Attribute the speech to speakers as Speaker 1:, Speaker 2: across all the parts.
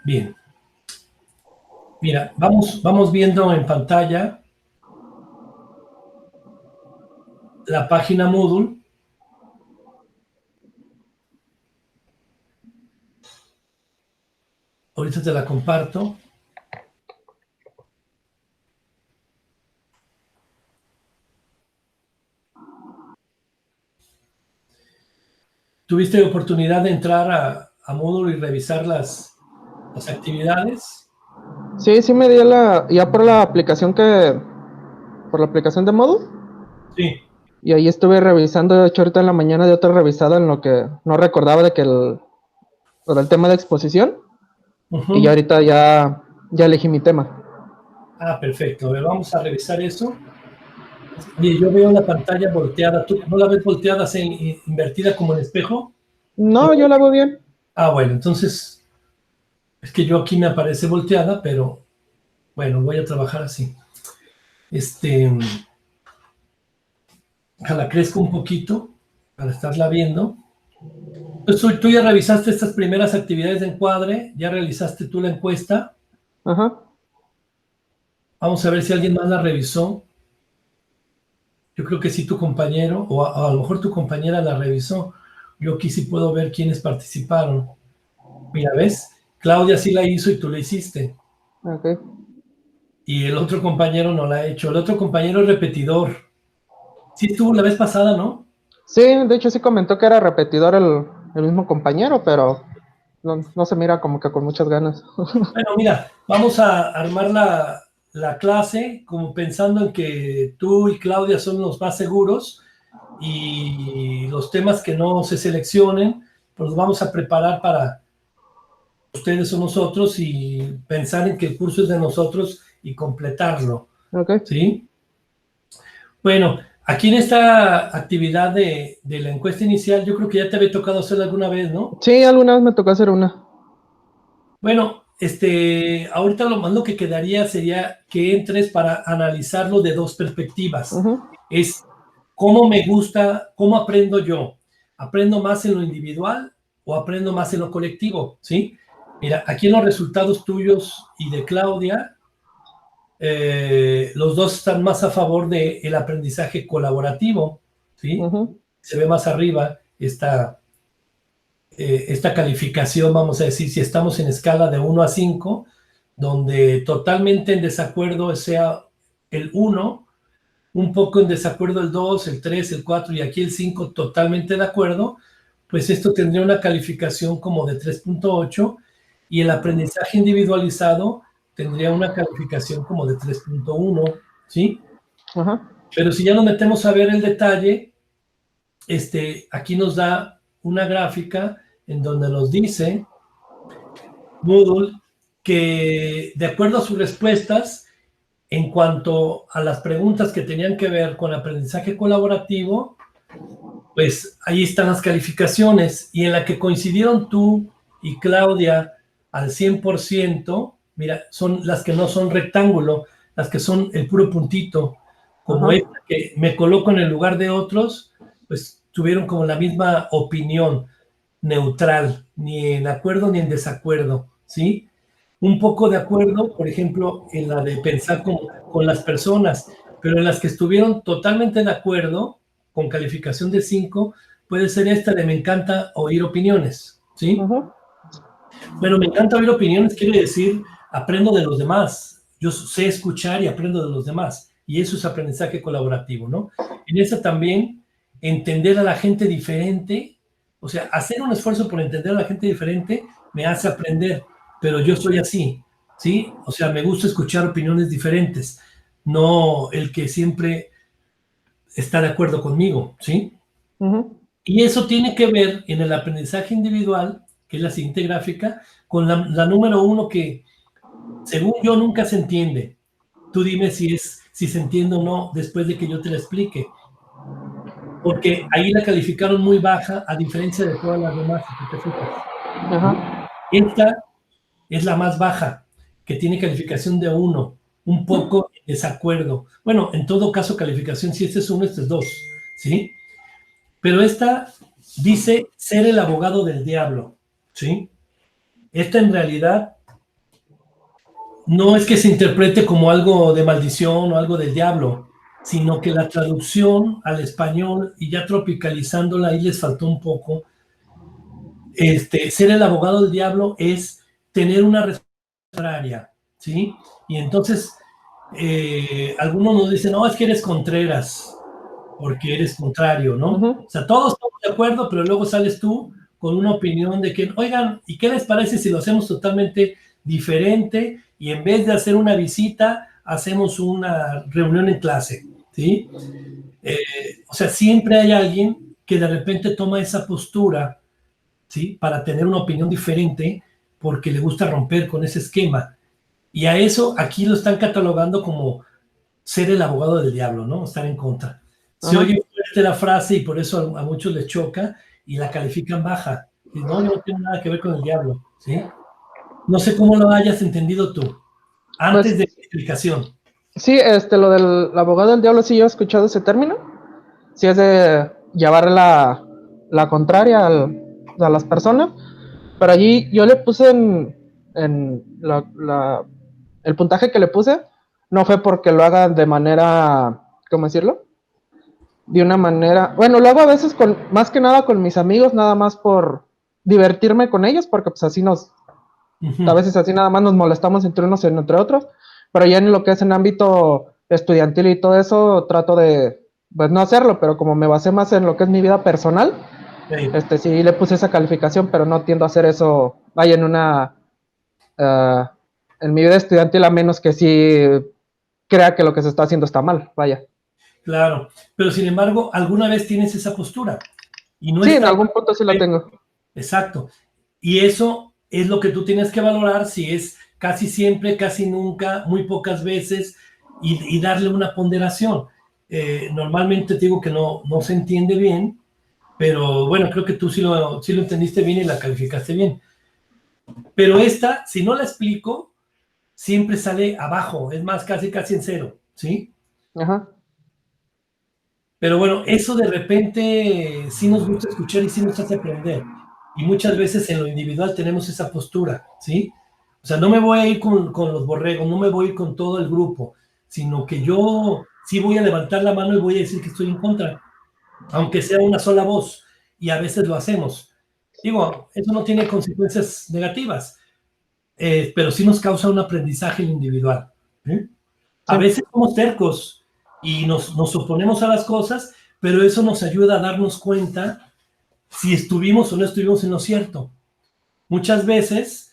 Speaker 1: Bien. Mira, vamos viendo en pantalla la página Moodle. Ahorita te la comparto. ¿Tuviste oportunidad de entrar a Moodle y revisar las actividades?
Speaker 2: Sí, me dio ya por la aplicación de Moodle.
Speaker 1: Sí.
Speaker 2: Y ahí estuve revisando, de hecho ahorita en la mañana de otra revisada en lo que no recordaba de que el tema de exposición. Y ya ahorita ya elegí mi tema.
Speaker 1: Ah, perfecto. A ver, vamos a revisar eso. Oye, yo veo la pantalla volteada. ¿Tú no la ves volteada, invertida como en espejo?
Speaker 2: No, yo la hago bien.
Speaker 1: Ah, bueno, entonces es que yo aquí me aparece volteada, pero bueno, voy a trabajar así. Ojalá crezca un poquito para estarla viendo. Pues tú ya revisaste estas primeras actividades de encuadre, ya realizaste tú la encuesta.
Speaker 2: Ajá.
Speaker 1: Vamos a ver si alguien más la revisó. Yo creo que sí tu compañero, o a lo mejor tu compañera la revisó. Yo aquí sí puedo ver quiénes participaron. Mira, ¿ves? Claudia sí la hizo y tú la hiciste.
Speaker 2: Ok.
Speaker 1: Y el otro compañero no la ha hecho. El otro compañero es repetidor. Sí estuvo la vez pasada, ¿no?
Speaker 2: Sí, de hecho sí comentó que era repetidor el mismo compañero, pero no se mira como que con muchas ganas.
Speaker 1: Bueno, mira, vamos a armar la clase como pensando en que tú y Claudia son los más seguros y los temas que no se seleccionen, pues los vamos a preparar para ustedes o nosotros y pensar en que el curso es de nosotros y completarlo,
Speaker 2: Ok.
Speaker 1: ¿sí? Bueno, aquí en esta actividad de la encuesta inicial, yo creo que ya te había tocado hacerla alguna vez, ¿no?
Speaker 2: Sí, alguna vez me tocó hacer una.
Speaker 1: Bueno, ahorita lo más que quedaría sería que entres para analizarlo de dos perspectivas.
Speaker 2: Ujú.
Speaker 1: Es cómo me gusta, cómo aprendo yo. ¿Aprendo más en lo individual o aprendo más en lo colectivo? ¿Sí? Mira, aquí en los resultados tuyos y de Claudia, los dos están más a favor del aprendizaje colaborativo, ¿sí?
Speaker 2: Ujú.
Speaker 1: Se ve más arriba esta calificación, vamos a decir, si estamos en escala de 1 a 5, donde totalmente en desacuerdo sea el 1, un poco en desacuerdo el 2, el 3, el 4 y aquí el 5 totalmente de acuerdo, pues esto tendría una calificación como de 3.8 y el aprendizaje individualizado tendría una calificación como de 3.1, ¿sí?
Speaker 2: Ajá.
Speaker 1: Pero si ya nos metemos a ver el detalle, aquí nos da una gráfica en donde nos dice Moodle que de acuerdo a sus respuestas, en cuanto a las preguntas que tenían que ver con aprendizaje colaborativo, pues ahí están las calificaciones y en la que coincidieron tú y Claudia al 100%, mira, son las que no son rectángulo, las que son el puro puntito, como
Speaker 2: Ajá.
Speaker 1: esta que me coloco en el lugar de otros, pues tuvieron como la misma opinión neutral, ni en acuerdo ni en desacuerdo, ¿sí? Un poco de acuerdo, por ejemplo, en la de pensar con las personas, pero en las que estuvieron totalmente de acuerdo, con calificación de 5, puede ser esta de me encanta oír opiniones, ¿sí?
Speaker 2: Ajá.
Speaker 1: Bueno, me encanta oír opiniones, quiere decir, aprendo de los demás, yo sé escuchar y aprendo de los demás, y eso es aprendizaje colaborativo, ¿no? En esa también, entender a la gente diferente, o sea, hacer un esfuerzo por entender a la gente diferente me hace aprender, pero yo soy así, ¿sí? O sea, me gusta escuchar opiniones diferentes, no el que siempre está de acuerdo conmigo, ¿sí?
Speaker 2: Ajá.
Speaker 1: Y eso tiene que ver en el aprendizaje individual, que es la siguiente gráfica, con la número 1 que, según yo, nunca se entiende. Tú dime si se entiende o no después de que yo te la explique. Porque ahí la calificaron muy baja, a diferencia de todas las demás, si tú te fijas.
Speaker 2: Ajá.
Speaker 1: Esta es la más baja, que tiene calificación de 1, un poco en desacuerdo. Bueno, en todo caso, calificación, si este es 1, este es 2, ¿sí? Pero esta dice ser el abogado del diablo, ¿sí? Esta en realidad no es que se interprete como algo de maldición o algo del diablo, sino que la traducción al español y ya tropicalizándola ahí les faltó un poco. Ser el abogado del diablo es tener una respuesta, ¿sí? Y entonces algunos nos dicen, no, es que eres Contreras, porque eres contrario, ¿no? O sea, todos estamos de acuerdo, pero luego sales tú con una opinión de que, oigan, ¿y qué les parece si lo hacemos totalmente diferente y en vez de hacer una visita, hacemos una reunión en clase, ¿sí? O sea, siempre hay alguien que de repente toma esa postura, ¿sí? Para tener una opinión diferente porque le gusta romper con ese esquema. Y a eso aquí lo están catalogando como ser el abogado del diablo, ¿no? Estar en contra. Se oye fuerte la frase y por eso a muchos les choca y la califican baja. Y no, yo no tengo nada que ver con el diablo, ¿sí? No sé cómo lo hayas entendido tú, antes
Speaker 2: Pues,
Speaker 1: de la explicación.
Speaker 2: sí, lo del abogado del diablo, sí, yo he escuchado ese término. Sí, es de llevar la contraria a las personas. Pero allí yo le puse en el puntaje que le puse, no fue porque lo hagan de manera, ¿cómo decirlo? De una manera, bueno, lo hago a veces más que nada con mis amigos, nada más por divertirme con ellos, porque pues así a veces así nada más nos molestamos entre unos y entre otros, pero ya en lo que es en ámbito estudiantil y todo eso, trato de, pues no hacerlo, pero como me basé más en lo que es mi vida personal,
Speaker 1: Sí.
Speaker 2: sí le puse esa calificación, pero no tiendo a hacer eso, vaya, uh, en mi vida estudiantil, a menos que sí crea que lo que se está haciendo está mal, vaya.
Speaker 1: Claro, pero sin embargo, alguna vez tienes esa postura y no
Speaker 2: Sí, en
Speaker 1: está
Speaker 2: algún punto sí la tengo.
Speaker 1: exacto. Y eso es lo que tú tienes que valorar si es casi siempre, casi nunca, muy pocas veces y darle una ponderación. Normalmente te digo que no se entiende bien, pero bueno, creo que tú sí lo entendiste bien y la calificaste bien. Pero esta, si no la explico, siempre sale abajo, es más, casi en cero, ¿sí?
Speaker 2: Ajá.
Speaker 1: Pero bueno, eso de repente sí nos gusta escuchar y sí nos hace aprender. Y muchas veces en lo individual tenemos esa postura, ¿sí? O sea, no me voy a ir con los borregos, no me voy a ir con todo el grupo, sino que yo sí voy a levantar la mano y voy a decir que estoy en contra, aunque sea una sola voz. Y a veces lo hacemos. Digo, eso no tiene consecuencias negativas, pero sí nos causa un aprendizaje individual. ¿Sí? A
Speaker 2: Sí.
Speaker 1: veces somos tercos y nos oponemos a las cosas, pero eso nos ayuda a darnos cuenta si estuvimos o no estuvimos en lo cierto. Muchas veces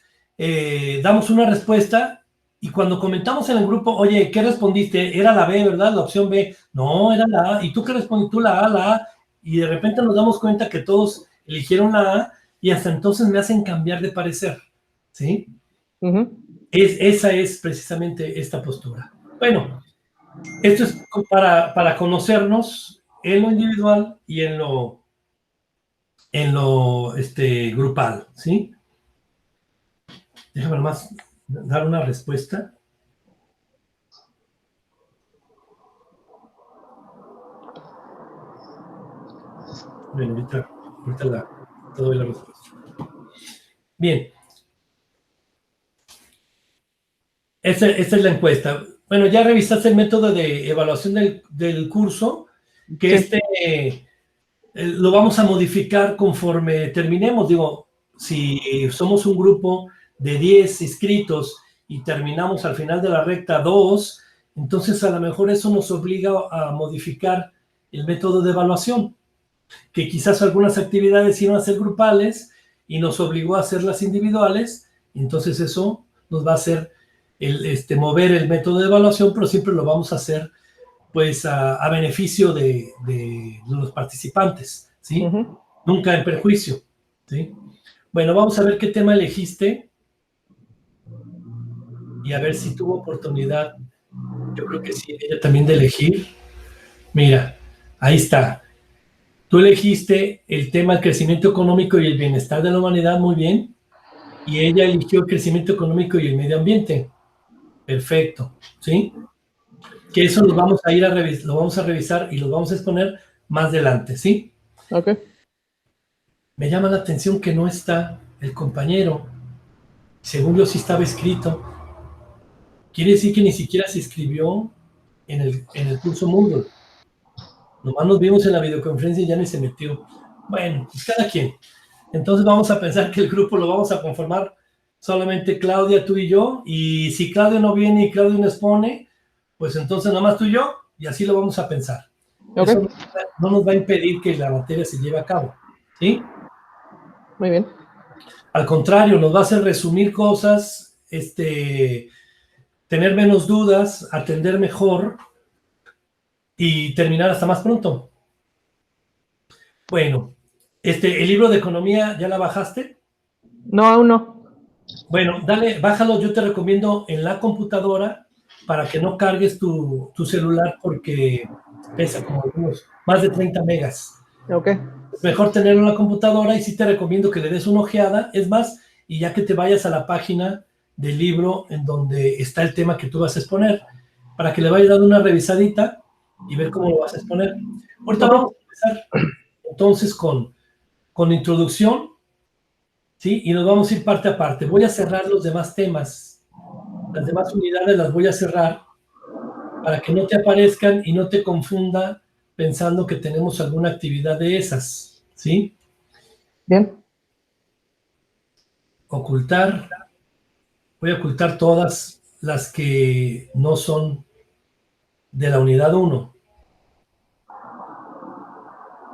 Speaker 1: damos una respuesta y cuando comentamos en el grupo, oye, ¿qué respondiste? Era la B, ¿verdad? La opción B. No, era la A. ¿Y tú qué respondiste? Tú la A. Y de repente nos damos cuenta que todos eligieron la A y hasta entonces me hacen cambiar de parecer. ¿Sí? Esa es precisamente esta postura. Bueno, esto es para conocernos en lo individual y en lo grupal, ¿sí? Déjame nomás dar una respuesta. Bueno, ahorita te doy la respuesta. Bien, esta es la encuesta. Bueno, ya revisaste el método de evaluación del curso, que
Speaker 2: Sí.
Speaker 1: lo vamos a modificar conforme terminemos. Digo, si somos un grupo de 10 inscritos y terminamos al final de la recta 2, entonces a lo mejor eso nos obliga a modificar el método de evaluación, que quizás algunas actividades iban a ser grupales y nos obligó a hacerlas individuales, entonces eso nos va a hacer mover el método de evaluación, pero siempre lo vamos a hacer pues a beneficio de los participantes, ¿sí? Nunca en perjuicio, ¿sí? Bueno, vamos a ver qué tema elegiste y a ver si tuvo oportunidad. Yo creo que sí, ella también de elegir. Mira, ahí está. Tú elegiste el tema del crecimiento económico y el bienestar de la humanidad, muy bien. Y ella eligió el crecimiento económico y el medio ambiente. Perfecto, ¿sí? Que eso lo vamos a ir lo vamos a revisar y lo vamos a exponer más adelante, ¿sí?
Speaker 2: Ok.
Speaker 1: Me llama la atención que no está el compañero. Según yo sí estaba escrito. quiere decir que ni siquiera se inscribió en el curso Moodle. Nomás nos vimos en la videoconferencia y ya ni se metió. Bueno, pues cada quien. Entonces vamos a pensar que el grupo lo vamos a conformar solamente Claudia, tú y yo, y si Claudia no viene y Claudia no expone, pues entonces nomás tú y yo, y así lo vamos a pensar.
Speaker 2: Okay.
Speaker 1: Eso no nos va a impedir que la materia se lleve a cabo, ¿sí?
Speaker 2: Muy bien.
Speaker 1: Al contrario, nos va a hacer resumir cosas, tener menos dudas, atender mejor y terminar hasta más pronto. Bueno, el libro de economía, ¿ya la bajaste?
Speaker 2: No, aún no.
Speaker 1: Bueno, dale, bájalo, yo te recomiendo en la computadora para que no cargues tu celular porque pesa como más de 30 megas.
Speaker 2: Ok.
Speaker 1: Es mejor tenerlo en la computadora y sí te recomiendo que le des una ojeada, es más, y ya que te vayas a la página del libro en donde está el tema que tú vas a exponer, para que le vayas dando una revisadita y ver cómo lo vas a exponer. Ahorita vamos a empezar entonces con introducción, ¿sí? Y nos vamos a ir parte a parte. Voy a cerrar los demás temas, las demás unidades las voy a cerrar para que no te aparezcan y no te confunda pensando que tenemos alguna actividad de esas, ¿sí?
Speaker 2: Bien.
Speaker 1: Ocultar. Voy a ocultar todas las que no son de la unidad 1,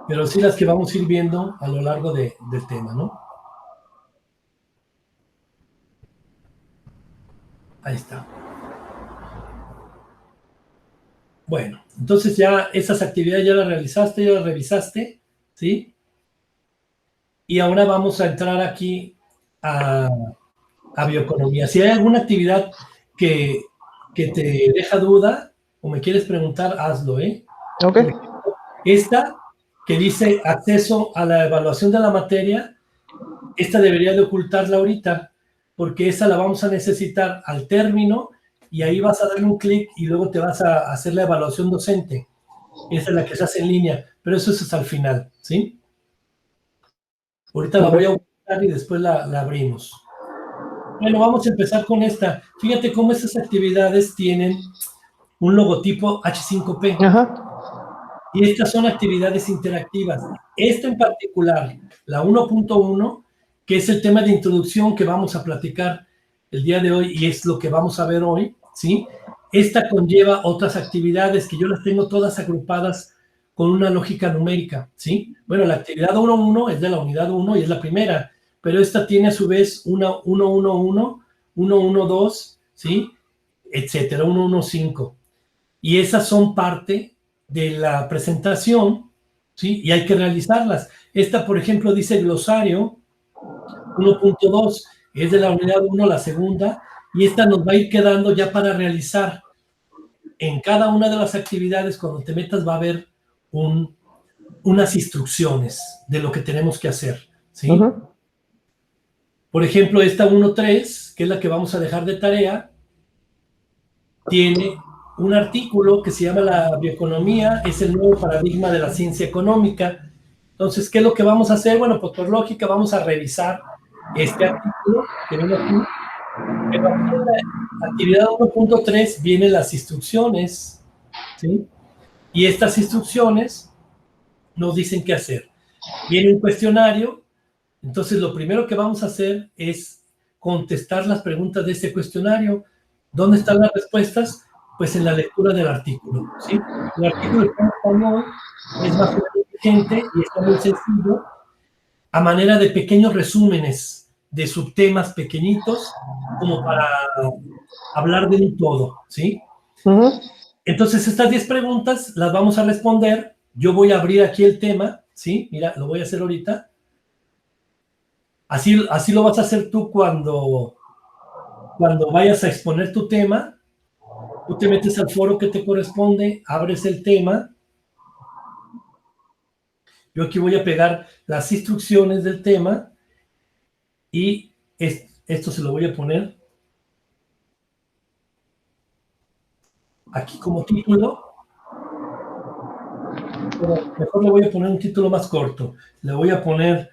Speaker 1: pero sí las que vamos a ir viendo a lo largo del tema, ¿no? Ahí está. Bueno, entonces ya esas actividades ya las realizaste, ya las revisaste, ¿sí? Y ahora vamos a entrar aquí a bioeconomía. Si hay alguna actividad que te deja duda o me quieres preguntar, hazlo, ¿eh?
Speaker 2: Ok.
Speaker 1: Por ejemplo, esta que dice acceso a la evaluación de la materia, esta debería de ocultarla ahorita, porque esa la vamos a necesitar al término y ahí vas a darle un clic y luego te vas a hacer la evaluación docente. Esa es la que se hace en línea, pero eso es al final, ¿sí? Ahorita la voy a ocultar y después la abrimos. Bueno, vamos a empezar con esta. Fíjate cómo estas actividades tienen un logotipo H5P.
Speaker 2: Ajá.
Speaker 1: Y estas son actividades interactivas. Esta en particular, la 1.1, que es el tema de introducción que vamos a platicar el día de hoy y es lo que vamos a ver hoy, ¿sí? Esta conlleva otras actividades que yo las tengo todas agrupadas con una lógica numérica, ¿sí? Bueno, la actividad 1.1 es de la unidad 1 y es la primera, pero esta tiene a su vez una 1.1.1, 1.1.2, ¿sí? Etcétera, 1.1.5. Y esas son parte de la presentación, ¿sí? Y hay que realizarlas. Esta, por ejemplo, dice glosario 1.2, es de la unidad 1, la segunda, y esta nos va a ir quedando ya para realizar. En cada una de las actividades, cuando te metas, va a haber unas instrucciones de lo que tenemos que hacer, ¿sí?
Speaker 2: Uh-huh.
Speaker 1: Por ejemplo, esta 1.3, que es la que vamos a dejar de tarea, tiene un artículo que se llama La bioeconomía es el nuevo paradigma de la ciencia económica. Entonces, ¿qué es lo que vamos a hacer? Bueno, pues por lógica vamos a revisar este artículo que viene aquí. Pero aquí en la actividad 1.3 vienen las instrucciones, ¿sí? Y estas instrucciones nos dicen qué hacer. Viene un cuestionario, entonces lo primero que vamos a hacer es contestar las preguntas de ese cuestionario. ¿Dónde están las respuestas? Pues en la lectura del artículo, ¿sí? El artículo está en español, es más inteligente y está muy sencillo, a manera de pequeños resúmenes de subtemas pequeñitos, como para hablar de un todo, ¿sí?
Speaker 2: Uh-huh.
Speaker 1: Entonces, estas 10 preguntas las vamos a responder. Yo voy a abrir aquí el tema, ¿sí? Mira, lo voy a hacer ahorita. Así lo vas a hacer tú cuando vayas a exponer tu tema. Tú te metes al foro que te corresponde, abres el tema. Yo aquí voy a pegar las instrucciones del tema y esto se lo voy a poner aquí como título. Pero mejor le voy a poner un título más corto. Le voy a poner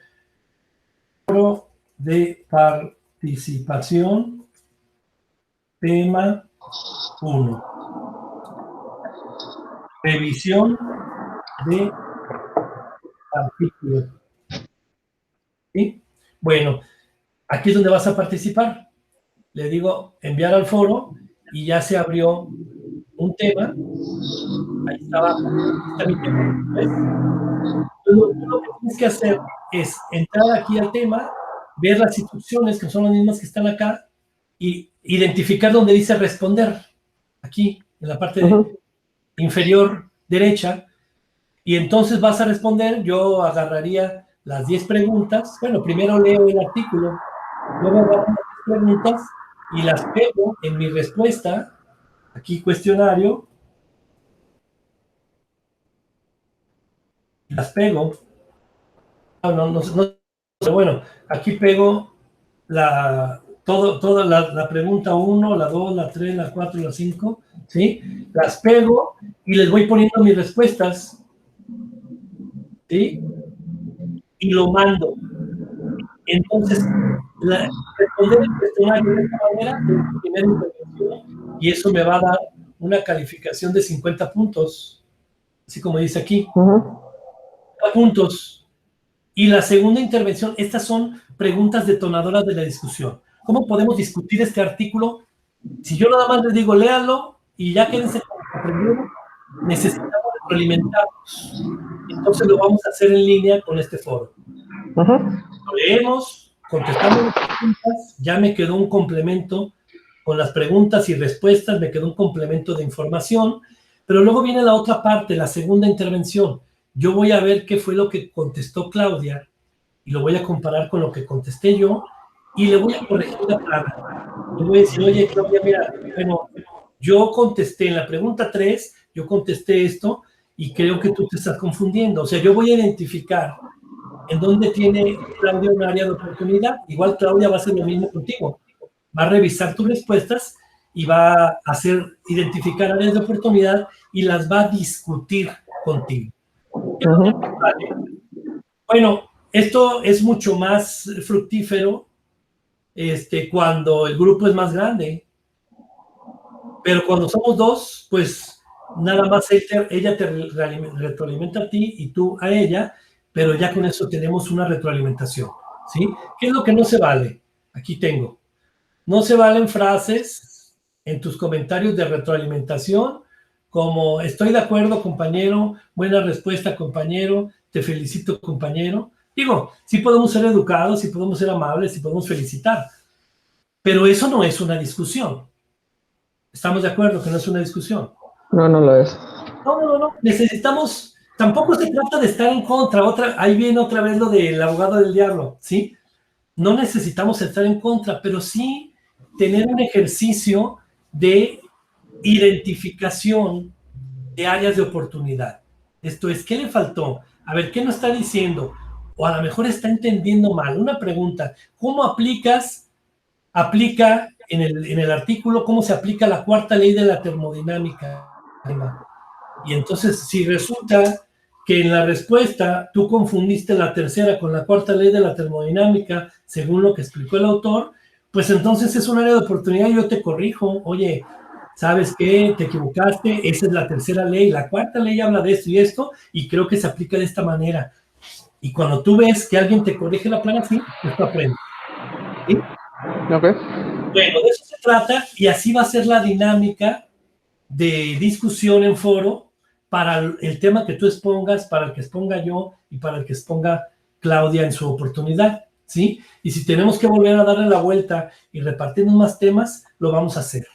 Speaker 1: foro de participación, tema 1. Revisión de artículo. ¿Sí? Bueno, aquí es donde vas a participar. Le digo enviar al foro y ya se abrió un tema. Ahí está abajo. Está mi tema. ¿Ves? Tú lo que tienes que hacer es entrar aquí al tema, ver las instrucciones, que son las mismas que están acá, y identificar donde dice responder. Aquí, en la parte inferior derecha. Y entonces vas a responder. Yo agarraría las 10 preguntas. Bueno, primero leo el artículo, luego agarro las 10 preguntas y las pego en mi respuesta. Aquí cuestionario. Las pego. No, pero bueno, aquí pego toda la pregunta 1, la 2, la 3, la 4, la 5, ¿sí? Las pego y les voy poniendo mis respuestas, ¿sí? Y lo mando. Entonces, responder el cuestionario de esta manera es mi primera intervención y eso me va a dar una calificación de 50 puntos, así como dice aquí. 50 puntos. Y la segunda intervención, estas son preguntas detonadoras de la discusión. ¿Cómo podemos discutir este artículo? Si yo nada más les digo, léanlo y ya quédense con lo que aprendieron, necesitamos retroalimentarnos. Entonces lo vamos a hacer en línea con este foro. Lo leemos, contestamos las preguntas, ya me quedó un complemento con las preguntas y respuestas, me quedó un complemento de información, pero luego viene la otra parte, la segunda intervención. Yo voy a ver qué fue lo que contestó Claudia y lo voy a comparar con lo que contesté yo y le voy a corregir la plana. Le voy a decir, oye, Claudia, mira, bueno, yo contesté en la pregunta 3, yo contesté esto y creo que tú te estás confundiendo. O sea, yo voy a identificar en dónde tiene Claudia un área de oportunidad. Igual Claudia va a hacer lo mismo contigo. Va a revisar tus respuestas y va a hacer identificar áreas de oportunidad y las va a discutir contigo. Bueno, esto es mucho más fructífero cuando el grupo es más grande, pero cuando somos dos, pues nada más ella te retroalimenta a ti y tú a ella, pero ya con eso tenemos una retroalimentación, ¿sí? ¿Qué es lo que no se vale? Aquí tengo. No se valen frases en tus comentarios de retroalimentación como estoy de acuerdo, compañero, buena respuesta, compañero, te felicito, compañero. Digo, sí podemos ser educados, sí podemos ser amables, sí podemos felicitar, pero eso no es una discusión. ¿Estamos de acuerdo que no es una discusión?
Speaker 2: No, no lo es.
Speaker 1: No. Necesitamos, tampoco se trata de estar en contra. Ahí viene otra vez lo del abogado del diablo, ¿sí? No necesitamos estar en contra, pero sí tener un ejercicio de identificación de áreas de oportunidad. Esto es, ¿qué le faltó? A ver, ¿qué no está diciendo? O a lo mejor está entendiendo mal. Una pregunta, ¿cómo aplica en el artículo, cómo se aplica la cuarta ley de la termodinámica? Y entonces, si resulta que en la respuesta tú confundiste la tercera con la cuarta ley de la termodinámica, según lo que explicó el autor, pues entonces es un área de oportunidad y yo te corrijo. Oye, ¿sabes qué? Te equivocaste, esa es la tercera ley, la cuarta ley habla de esto y creo que se aplica de esta manera. Y cuando tú ves que alguien te corrige la plana así, pues tú aprendes. ¿Sí?
Speaker 2: Okay.
Speaker 1: Bueno, de eso se trata y así va a ser la dinámica de discusión en foro para el tema que tú expongas, para el que exponga yo y para el que exponga Claudia en su oportunidad, ¿sí? Y si tenemos que volver a darle la vuelta y repartirnos más temas, lo vamos a hacer.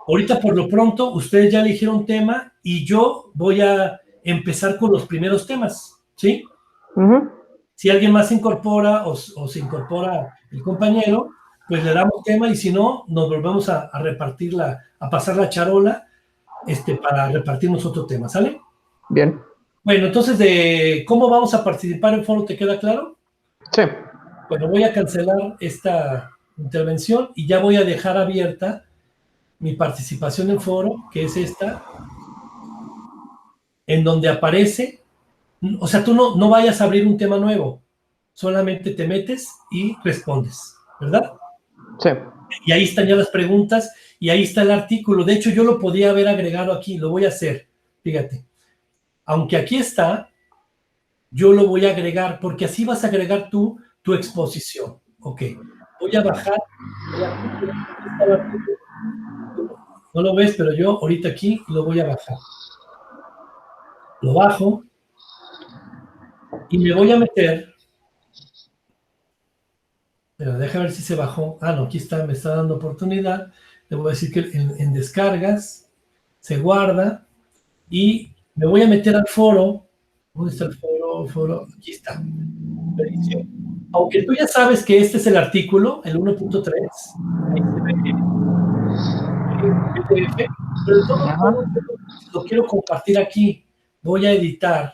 Speaker 1: Ahorita, por lo pronto, ustedes ya eligieron tema y yo voy a empezar con los primeros temas, ¿sí? Si alguien más se incorpora o se incorpora el compañero, pues le damos tema y si no, nos volvemos a repartirla, a pasar la charola para repartirnos otro tema, ¿sale?
Speaker 2: Bien.
Speaker 1: Bueno, entonces, de cómo vamos a participar en foro, ¿te queda claro?
Speaker 2: Sí.
Speaker 1: Bueno, voy a cancelar esta intervención y ya voy a dejar abierta mi participación en foro, que es esta, en donde aparece, o sea, tú no vayas a abrir un tema nuevo, solamente te metes y respondes, ¿verdad?
Speaker 2: Sí.
Speaker 1: y ahí están ya las preguntas, y ahí está el artículo. De hecho, yo lo podía haber agregado aquí, lo voy a hacer, fíjate. Aunque aquí está, yo lo voy a agregar, porque así vas a agregar tu exposición. Ok, voy a bajar el artículo. Aquí está el artículo. No lo ves, pero yo ahorita aquí lo voy a bajar. Lo bajo y me voy a meter. Pero deja ver si se bajó. Ah, no, aquí está, me está dando oportunidad. Le voy a decir que en descargas se guarda y me voy a meter al foro. ¿Dónde está el foro? El foro, aquí está. Aunque tú ya sabes que este es el artículo, el 1.3, ahí se ve PDF, pero de todos modos lo quiero compartir aquí. Voy a editar.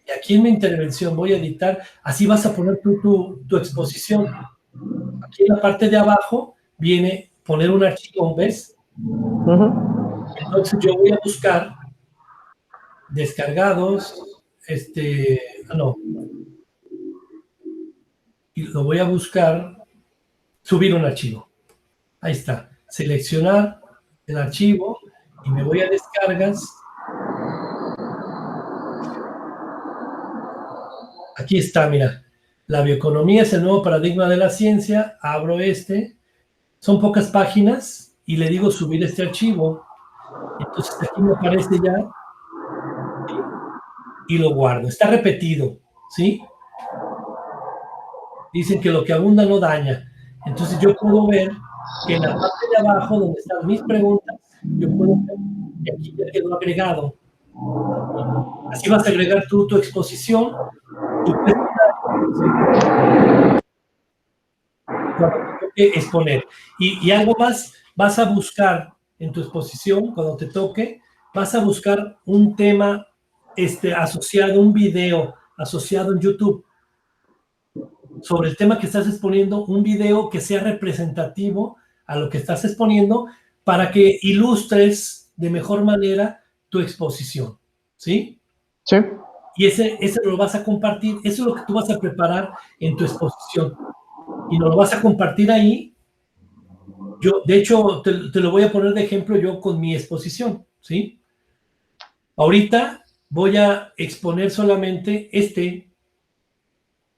Speaker 1: Y aquí en mi intervención voy a editar. Así vas a poner tu exposición. Aquí en la parte de abajo viene poner un archivo, ¿ves? Entonces yo voy a buscar descargados, no, y lo voy a buscar, subir un archivo. Ahí está, seleccionar el archivo y me voy a descargas. Aquí está, mira, la bioeconomía es el nuevo paradigma de la ciencia. Abro son pocas páginas y le digo subir este archivo. Entonces aquí me aparece ya y lo guardo. Está repetido, ¿sí? Dicen que lo que abunda no daña. Entonces yo puedo ver que en la parte de abajo, donde están mis preguntas, yo puedo ver que aquí ya quedó agregado. Así vas a agregar tu exposición, tu cuando te toque exponer. Y algo más, vas a buscar en tu exposición, cuando te toque, vas a buscar un tema asociado, un video asociado en YouTube sobre el tema que estás exponiendo, un video que sea representativo a lo que estás exponiendo para que ilustres de mejor manera tu exposición, ¿sí?
Speaker 2: Sí.
Speaker 1: Y ese lo vas a compartir, eso es lo que tú vas a preparar en tu exposición. Y nos lo vas a compartir ahí. Yo, de hecho, te lo voy a poner de ejemplo yo con mi exposición, ¿sí? Ahorita voy a exponer solamente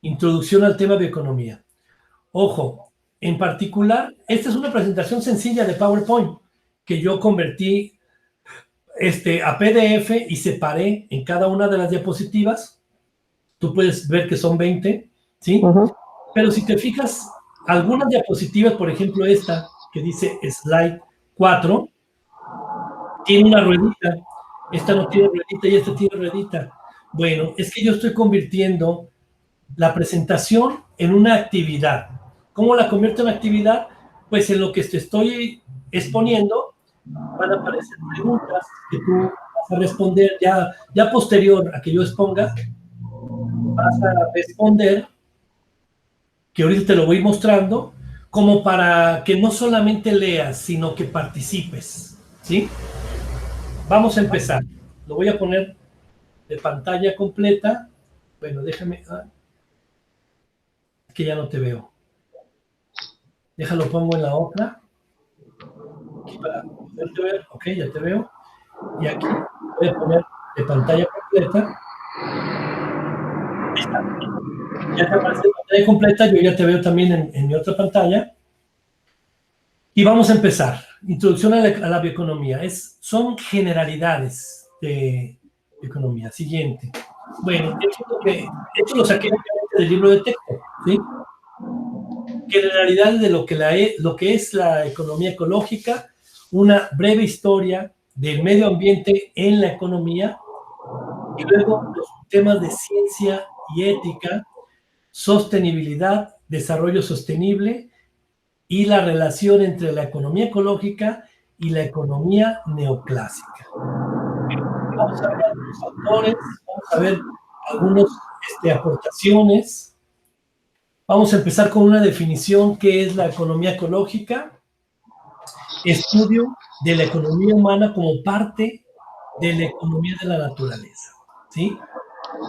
Speaker 1: introducción al tema bioeconomía. Ojo, en particular, esta es una presentación sencilla de PowerPoint que yo convertí a PDF y separé en cada una de las diapositivas. Tú puedes ver que son 20, ¿sí? Pero si te fijas, algunas diapositivas, por ejemplo esta, que dice Slide 4, tiene una ruedita. Esta no tiene ruedita y esta tiene ruedita. Bueno, es que yo estoy convirtiendo la presentación en una actividad. ¿Cómo la convierto en actividad? Pues en lo que te estoy exponiendo van a aparecer preguntas que tú vas a responder ya posterior a que yo exponga. Vas a responder, que ahorita te lo voy mostrando, como para que no solamente leas, sino que participes, ¿sí? Vamos a empezar. Lo voy a poner de pantalla completa. Bueno, déjame... que ya no te veo. Déjalo, pongo en la otra. Aquí para poderte ver. Ok, ya te veo. Y aquí voy a poner de pantalla completa. Ahí está. Ya te aparece la pantalla completa. Yo ya te veo también en mi otra pantalla. Y vamos a empezar. Introducción a la bioeconomía. Son generalidades de economía. Siguiente. Bueno, esto lo saqué del libro de texto, ¿sí? Generalidades de lo que es la economía ecológica, una breve historia del medio ambiente en la economía, y luego los temas de ciencia y ética, sostenibilidad, desarrollo sostenible y la relación entre la economía ecológica y la economía neoclásica. Vamos a ver algunos autores, vamos a ver algunas aportaciones. Vamos a empezar con una definición que es la economía ecológica, estudio de la economía humana como parte de la economía de la naturaleza, ¿sí?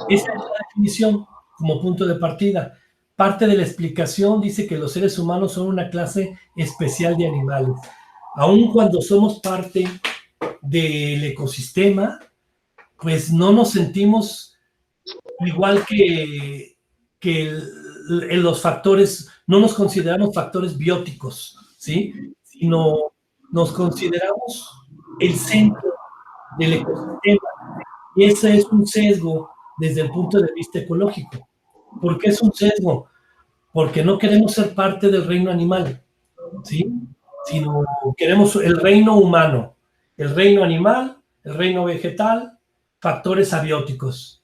Speaker 1: Esa es la definición como punto de partida. parte de la explicación dice que los seres humanos son una clase especial de animales. Aun cuando somos parte del ecosistema, pues no nos sentimos igual que los factores, no nos consideramos factores bióticos, ¿sí? Sino nos consideramos el centro del ecosistema. Y ese es un sesgo desde el punto de vista ecológico. ¿Por qué es un sesgo? Porque no queremos ser parte del reino animal, ¿sí? Sino queremos el reino humano, el reino animal, el reino vegetal, factores abióticos.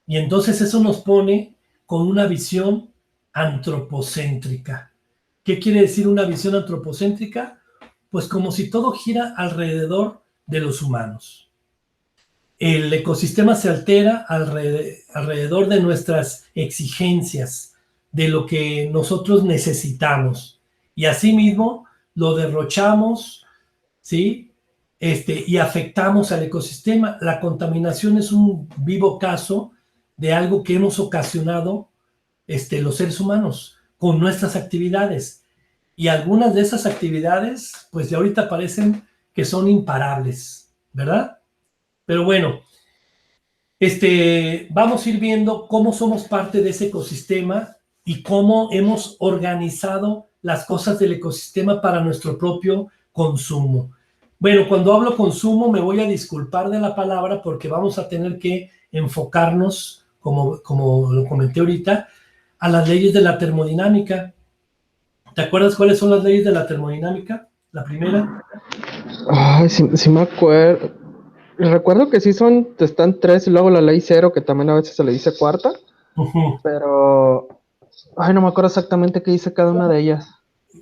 Speaker 1: Y entonces eso nos pone con una visión antropocéntrica. ¿Qué quiere decir una visión antropocéntrica? Pues como si todo gira alrededor de los humanos. El ecosistema se altera alrededor de nuestras exigencias, de lo que nosotros necesitamos. Y asimismo lo derrochamos, ¿sí? Y afectamos al ecosistema. La contaminación es un vivo caso de algo que hemos ocasionado los seres humanos con nuestras actividades. Y algunas de esas actividades, pues de ahorita parecen que son imparables, ¿verdad? Pero bueno, vamos a ir viendo cómo somos parte de ese ecosistema y cómo hemos organizado las cosas del ecosistema para nuestro propio consumo. Bueno, cuando hablo consumo me voy a disculpar de la palabra porque vamos a tener que enfocarnos, como lo comenté ahorita, a las leyes de la termodinámica. ¿Te acuerdas cuáles son las leyes de la termodinámica? La primera.
Speaker 2: Ay, sí me acuerdo. Recuerdo que sí están tres y luego la ley cero, que también a veces se le dice cuarta, pero ay, no me acuerdo exactamente qué dice cada una de ellas.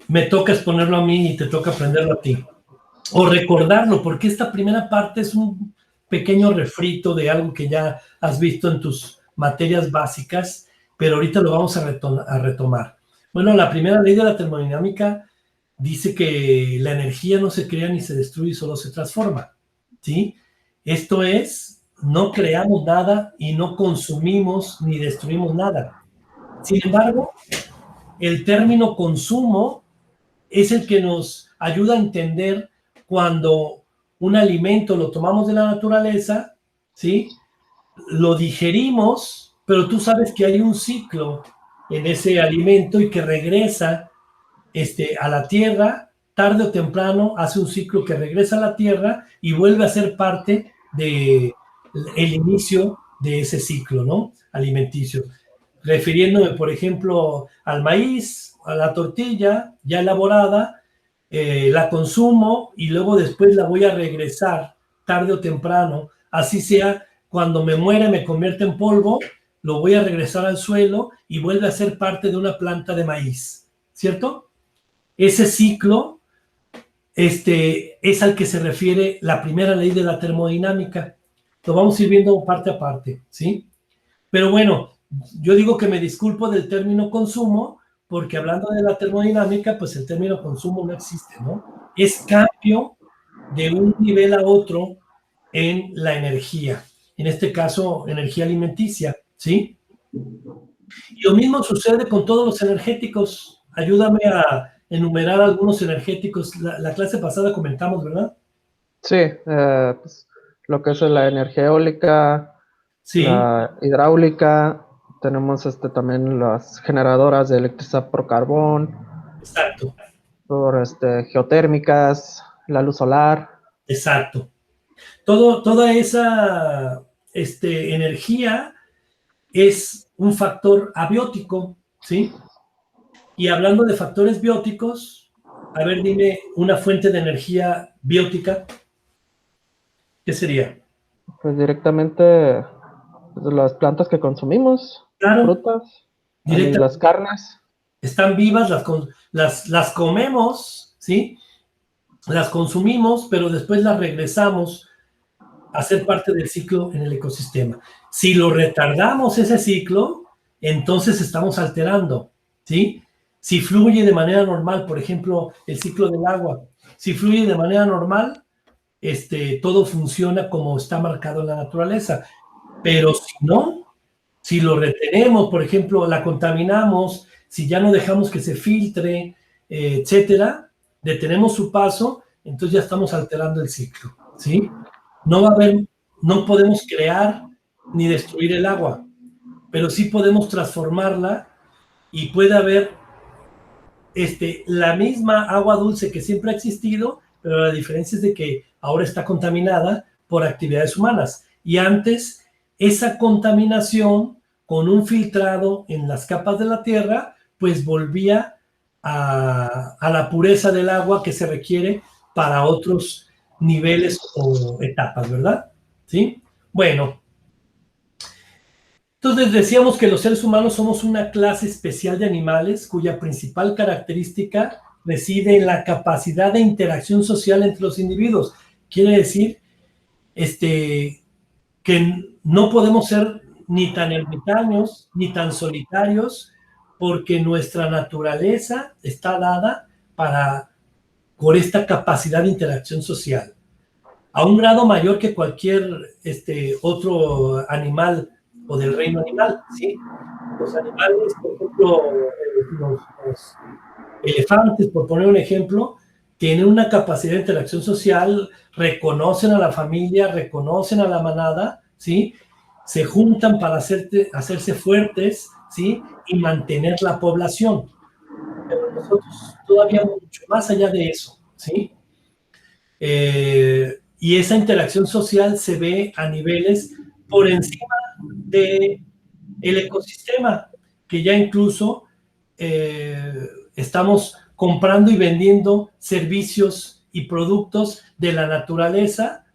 Speaker 1: Me toca exponerlo a mí y te toca aprenderlo a ti. O recordarlo, porque esta primera parte es un pequeño refrito de algo que ya has visto en tus materias básicas, pero ahorita lo vamos a retomar. Bueno, la primera ley de la termodinámica dice que la energía no se crea ni se destruye, solo se transforma, ¿sí? Esto es, no creamos nada y no consumimos ni destruimos nada. Sin embargo, el término consumo es el que nos ayuda a entender cuando un alimento lo tomamos de la naturaleza, ¿sí? Lo digerimos, pero tú sabes que hay un ciclo en ese alimento y que regresa a la tierra, tarde o temprano hace un ciclo que regresa a la tierra y vuelve a ser parte del inicio de ese ciclo, ¿no? Alimenticio. Refiriéndome, por ejemplo, al maíz, a la tortilla ya elaborada, la consumo y luego después la voy a regresar tarde o temprano, así sea cuando me muera, me convierte en polvo, lo voy a regresar al suelo y vuelve a ser parte de una planta de maíz, ¿cierto? Ese ciclo es al que se refiere la primera ley de la termodinámica. Lo vamos a ir viendo parte a parte, ¿sí? Pero bueno, yo digo que me disculpo del término consumo, porque hablando de la termodinámica, pues el término consumo no existe, ¿no? Es cambio de un nivel a otro en la energía. En este caso, energía alimenticia, ¿sí? Y lo mismo sucede con todos los energéticos. Ayúdame a enumerar algunos energéticos. La clase pasada comentamos, ¿verdad?
Speaker 2: Sí, pues, lo que es la energía eólica,
Speaker 1: Sí.
Speaker 2: la hidráulica, tenemos también las generadoras de electricidad por carbón,
Speaker 1: Exacto.
Speaker 2: por geotérmicas, la luz solar.
Speaker 1: Exacto. Toda esa energía es un factor abiótico, ¿sí? Y hablando de factores bióticos, a ver, dime una fuente de energía biótica. ¿Qué sería?
Speaker 2: Pues directamente pues, las plantas que consumimos,
Speaker 1: Claro,
Speaker 2: frutas, las
Speaker 1: directamente.
Speaker 2: carnes.
Speaker 1: Están vivas, las comemos, ¿sí? Las consumimos, pero después las regresamos a ser parte del ciclo en el ecosistema. Si lo retardamos ese ciclo, entonces estamos alterando, ¿sí? Si fluye de manera normal, por ejemplo, el ciclo del agua, si fluye de manera normal, todo funciona como está marcado en la naturaleza. Pero si no, Si lo retenemos, por ejemplo, la contaminamos, si ya no dejamos que se filtre, etcétera, detenemos su paso, entonces ya estamos alterando el ciclo, ¿sí? No podemos crear ni destruir el agua, pero sí podemos transformarla y puede haber la misma agua dulce que siempre ha existido, pero la diferencia es de que ahora está contaminada por actividades humanas. Y antes, esa contaminación con un filtrado en las capas de la tierra, pues volvía a la pureza del agua que se requiere para otros niveles o etapas, ¿verdad? ¿Sí? Bueno, entonces decíamos que los seres humanos somos una clase especial de animales cuya principal característica reside en la capacidad de interacción social entre los individuos. Quiere decir que no podemos ser ni tan ermitaños ni tan solitarios, porque nuestra naturaleza está dada por esta capacidad de interacción social, a un grado mayor que cualquier otro animal o del reino animal, ¿sí? Los animales, por ejemplo, los elefantes, por poner un ejemplo, tienen una capacidad de interacción social, reconocen a la familia, reconocen a la manada, ¿sí? Se juntan para hacerse fuertes, ¿sí? Y mantener la población. Pero nosotros todavía mucho más allá de eso, ¿sí? Y esa interacción social se ve a niveles por encima del ecosistema, que ya incluso estamos comprando y vendiendo servicios y productos de la naturaleza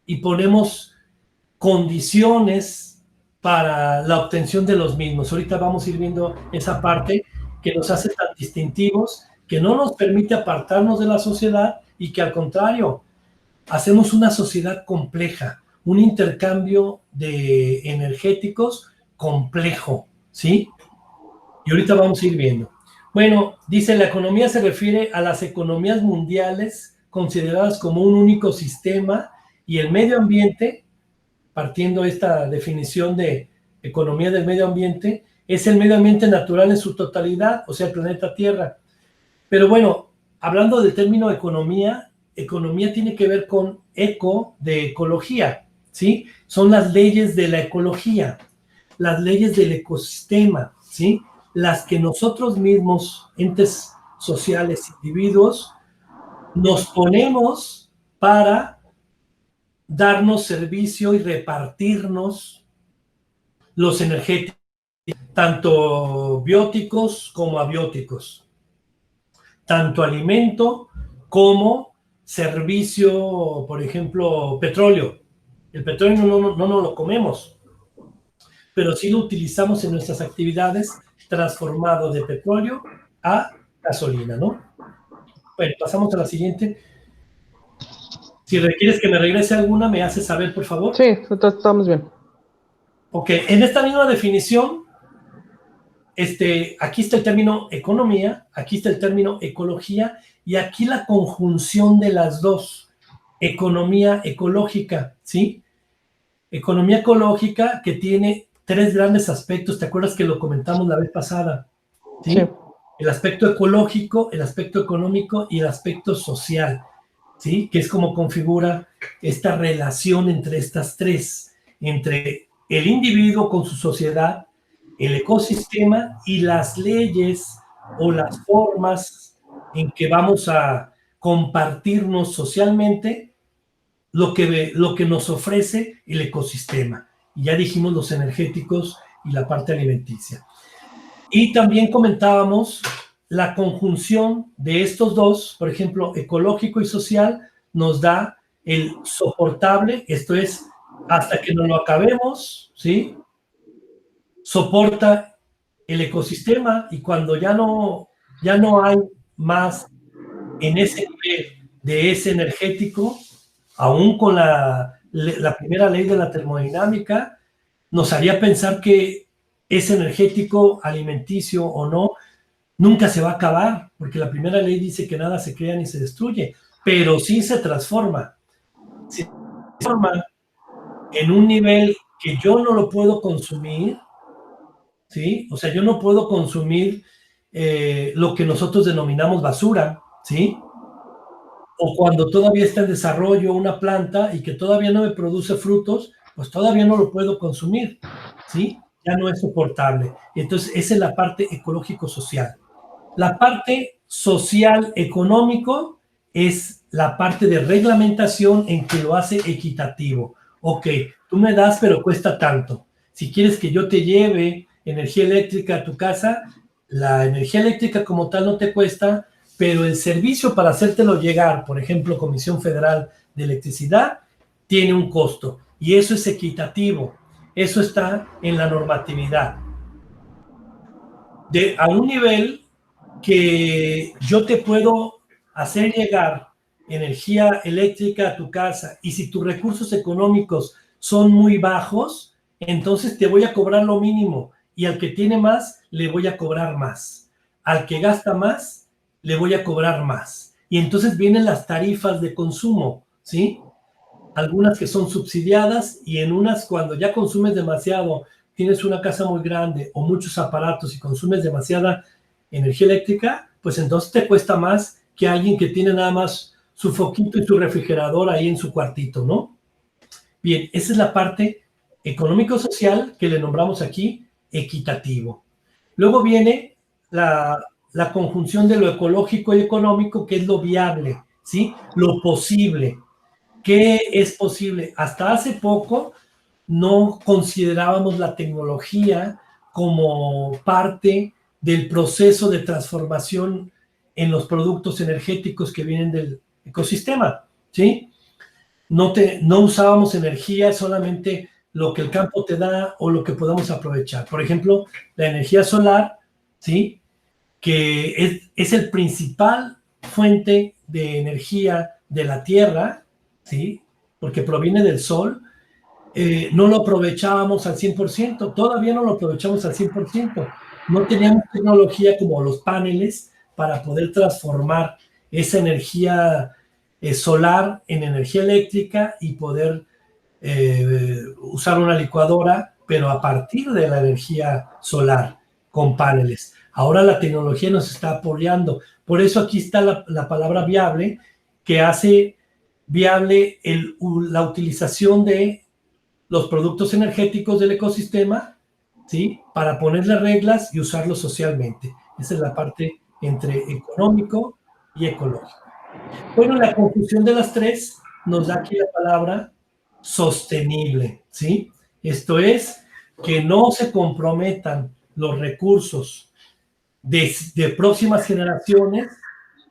Speaker 1: y ponemos condiciones para la obtención de los mismos. Ahorita vamos a ir viendo esa parte que nos hace tan distintivos, que no nos permite apartarnos de la sociedad y que al contrario, hacemos una sociedad compleja, un intercambio de energéticos complejo, ¿sí? Y ahorita vamos a ir viendo. Bueno, dice, la economía se refiere a las economías mundiales consideradas como un único sistema, y el medio ambiente, partiendo esta definición de economía del medio ambiente, es el medio ambiente natural en su totalidad, o sea, el planeta Tierra. Pero bueno, hablando del término economía tiene que ver con eco de ecología, ¿sí? Son las leyes de la ecología, las leyes del ecosistema, ¿sí? Las que nosotros mismos, entes sociales, individuos, nos ponemos para darnos servicio y repartirnos los energéticos, tanto bióticos como abióticos, tanto alimento como servicio, por ejemplo, petróleo. El petróleo no lo comemos, pero sí lo utilizamos en nuestras actividades transformado de petróleo a gasolina, ¿no? Bueno, pasamos a la siguiente. Si requieres que me regrese alguna, me haces saber, por favor.
Speaker 2: Sí, estamos bien.
Speaker 1: Ok, en esta misma definición, aquí está el término economía, aquí está el término ecología, y aquí la conjunción de las dos, economía ecológica, ¿sí? Economía ecológica que tiene tres grandes aspectos, ¿te acuerdas que lo comentamos la vez pasada? ¿Sí? Sí. El aspecto ecológico, el aspecto económico y el aspecto social, ¿sí? Que es como configura esta relación entre estas tres, entre el individuo con su sociedad, el ecosistema y las leyes o las formas en que vamos a compartirnos socialmente lo que nos ofrece el ecosistema. Y ya dijimos los energéticos y la parte alimenticia. Y también comentábamos la conjunción de estos dos, por ejemplo, ecológico y social, nos da el soportable, esto es, hasta que nos lo acabemos, ¿sí? Soporta el ecosistema, y cuando ya no hay más en ese nivel de ese energético, aún con la primera ley de la termodinámica, nos haría pensar que ese energético, alimenticio o no, nunca se va a acabar, porque la primera ley dice que nada se crea ni se destruye, pero sí se transforma. Se transforma en un nivel que yo no lo puedo consumir, ¿sí? O sea, yo no puedo consumir lo que nosotros denominamos basura, ¿sí? O cuando todavía está en desarrollo una planta y que todavía no me produce frutos, pues todavía no lo puedo consumir, ¿sí? Ya no es soportable. Entonces, esa es la parte ecológico-social. La parte social-económico es la parte de reglamentación en que lo hace equitativo. Ok, tú me das, pero cuesta tanto. Si quieres que yo te lleve energía eléctrica a tu casa, la energía eléctrica como tal no te cuesta, pero el servicio para hacértelo llegar, por ejemplo, Comisión Federal de Electricidad, tiene un costo. Y eso es equitativo. Eso está en la normatividad. A un nivel que yo te puedo hacer llegar energía eléctrica a tu casa y si tus recursos económicos son muy bajos, entonces te voy a cobrar lo mínimo y al que tiene más, le voy a cobrar más. Al que gasta más, le voy a cobrar más. Y entonces vienen las tarifas de consumo, ¿sí? Algunas que son subsidiadas y en unas cuando ya consumes demasiado, tienes una casa muy grande o muchos aparatos y consumes demasiada energía eléctrica, pues entonces te cuesta más que alguien que tiene nada más su foquito y su refrigerador ahí en su cuartito, ¿no? Bien, esa es la parte económico-social que le nombramos aquí equitativo. Luego viene la conjunción de lo ecológico y económico, que es lo viable, ¿sí? Lo posible. ¿Qué es posible? Hasta hace poco no considerábamos la tecnología como parte del proceso de transformación en los productos energéticos que vienen del ecosistema, ¿sí? No usábamos energía, solamente lo que el campo te da o lo que podamos aprovechar. Por ejemplo, la energía solar, ¿sí? Que es el principal fuente de energía de la Tierra, ¿sí? Porque proviene del Sol, no lo aprovechábamos al 100%, todavía no lo aprovechamos al 100%. No teníamos tecnología como los paneles para poder transformar esa energía solar en energía eléctrica y poder usar una licuadora, pero a partir de la energía solar con paneles. Ahora la tecnología nos está apoyando. Por eso aquí está la palabra viable, que hace viable la utilización de los productos energéticos del ecosistema, ¿sí? Para ponerle reglas y usarlos socialmente. Esa es la parte entre económico y ecológico. Bueno, la confusión de las tres nos da aquí la palabra sostenible, ¿sí? Esto es que no se comprometan los recursos de próximas generaciones,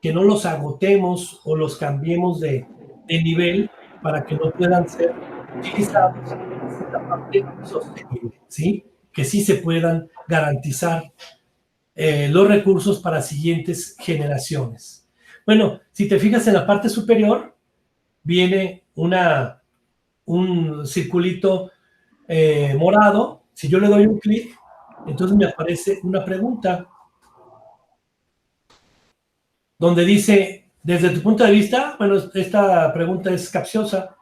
Speaker 1: que no los agotemos o los cambiemos de nivel para que no puedan ser utilizados en esta parte sostenible, ¿sí? Que sí se puedan garantizar los recursos para siguientes generaciones. Bueno, si te fijas en la parte superior, viene un circulito morado. Si yo le doy un clic, entonces me aparece una pregunta donde dice, desde tu punto de vista, bueno, esta pregunta es capciosa,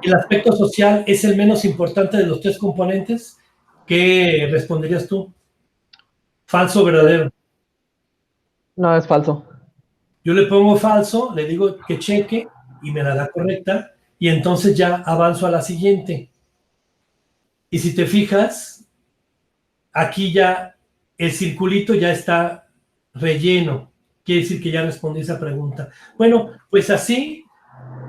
Speaker 1: ¿el aspecto social es el menos importante de los tres componentes? ¿Qué responderías tú? ¿Falso o verdadero?
Speaker 2: No, es falso.
Speaker 1: Yo le pongo falso, le digo que cheque y me la da correcta y entonces ya avanzo a la siguiente. Y si te fijas, aquí ya el circulito ya está relleno. Quiere decir que ya respondí esa pregunta. Bueno, pues así,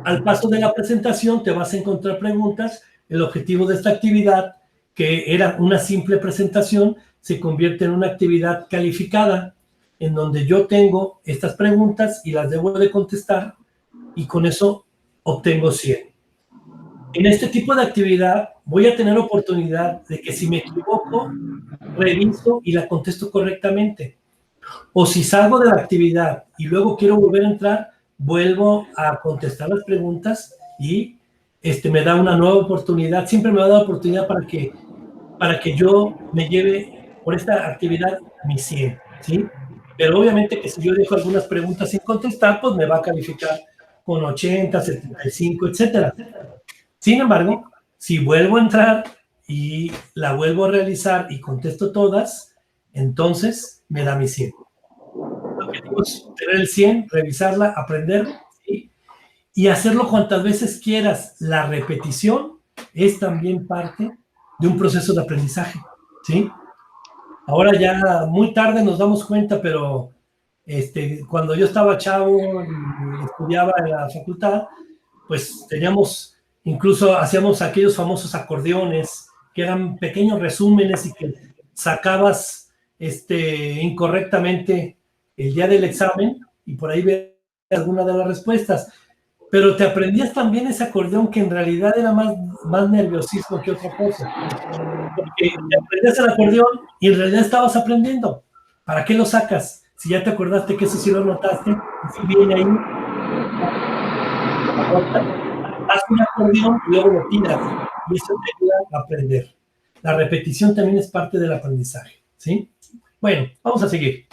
Speaker 1: al paso de la presentación, te vas a encontrar preguntas. El objetivo de esta actividad, que era una simple presentación, se convierte en una actividad calificada, en donde yo tengo estas preguntas y las debo de contestar, y con eso obtengo 100. En este tipo de actividad voy a tener oportunidad de que si me equivoco, reviso y la contesto correctamente. O si salgo de la actividad y luego quiero volver a entrar, vuelvo a contestar las preguntas y me da una nueva oportunidad. Siempre me va a dar oportunidad para que yo me lleve por esta actividad mi 100, ¿sí? Pero obviamente que si yo dejo algunas preguntas sin contestar, pues me va a calificar con 80, 75, etcétera. Sin embargo, si vuelvo a entrar y la vuelvo a realizar y contesto todas, entonces me da mi 100. El objetivo es tener el 100, revisarla, aprender, ¿sí? Y hacerlo cuantas veces quieras. La repetición es también parte de un proceso de aprendizaje, ¿sí? Ahora ya muy tarde nos damos cuenta, pero cuando yo estaba chavo y estudiaba en la facultad, pues teníamos, incluso hacíamos aquellos famosos acordeones, que eran pequeños resúmenes y que sacabas incorrectamente el día del examen y por ahí veías alguna de las respuestas. Pero te aprendías también ese acordeón que en realidad era más nerviosismo que otra cosa. Porque te aprendías el acordeón y en realidad estabas aprendiendo. ¿Para qué lo sacas? Si ya te acordaste que eso sí lo notaste, si viene ahí, haz un acordeón y luego lo tiras. Y eso te ayuda a aprender. La repetición también es parte del aprendizaje, ¿sí? Bueno, vamos a seguir.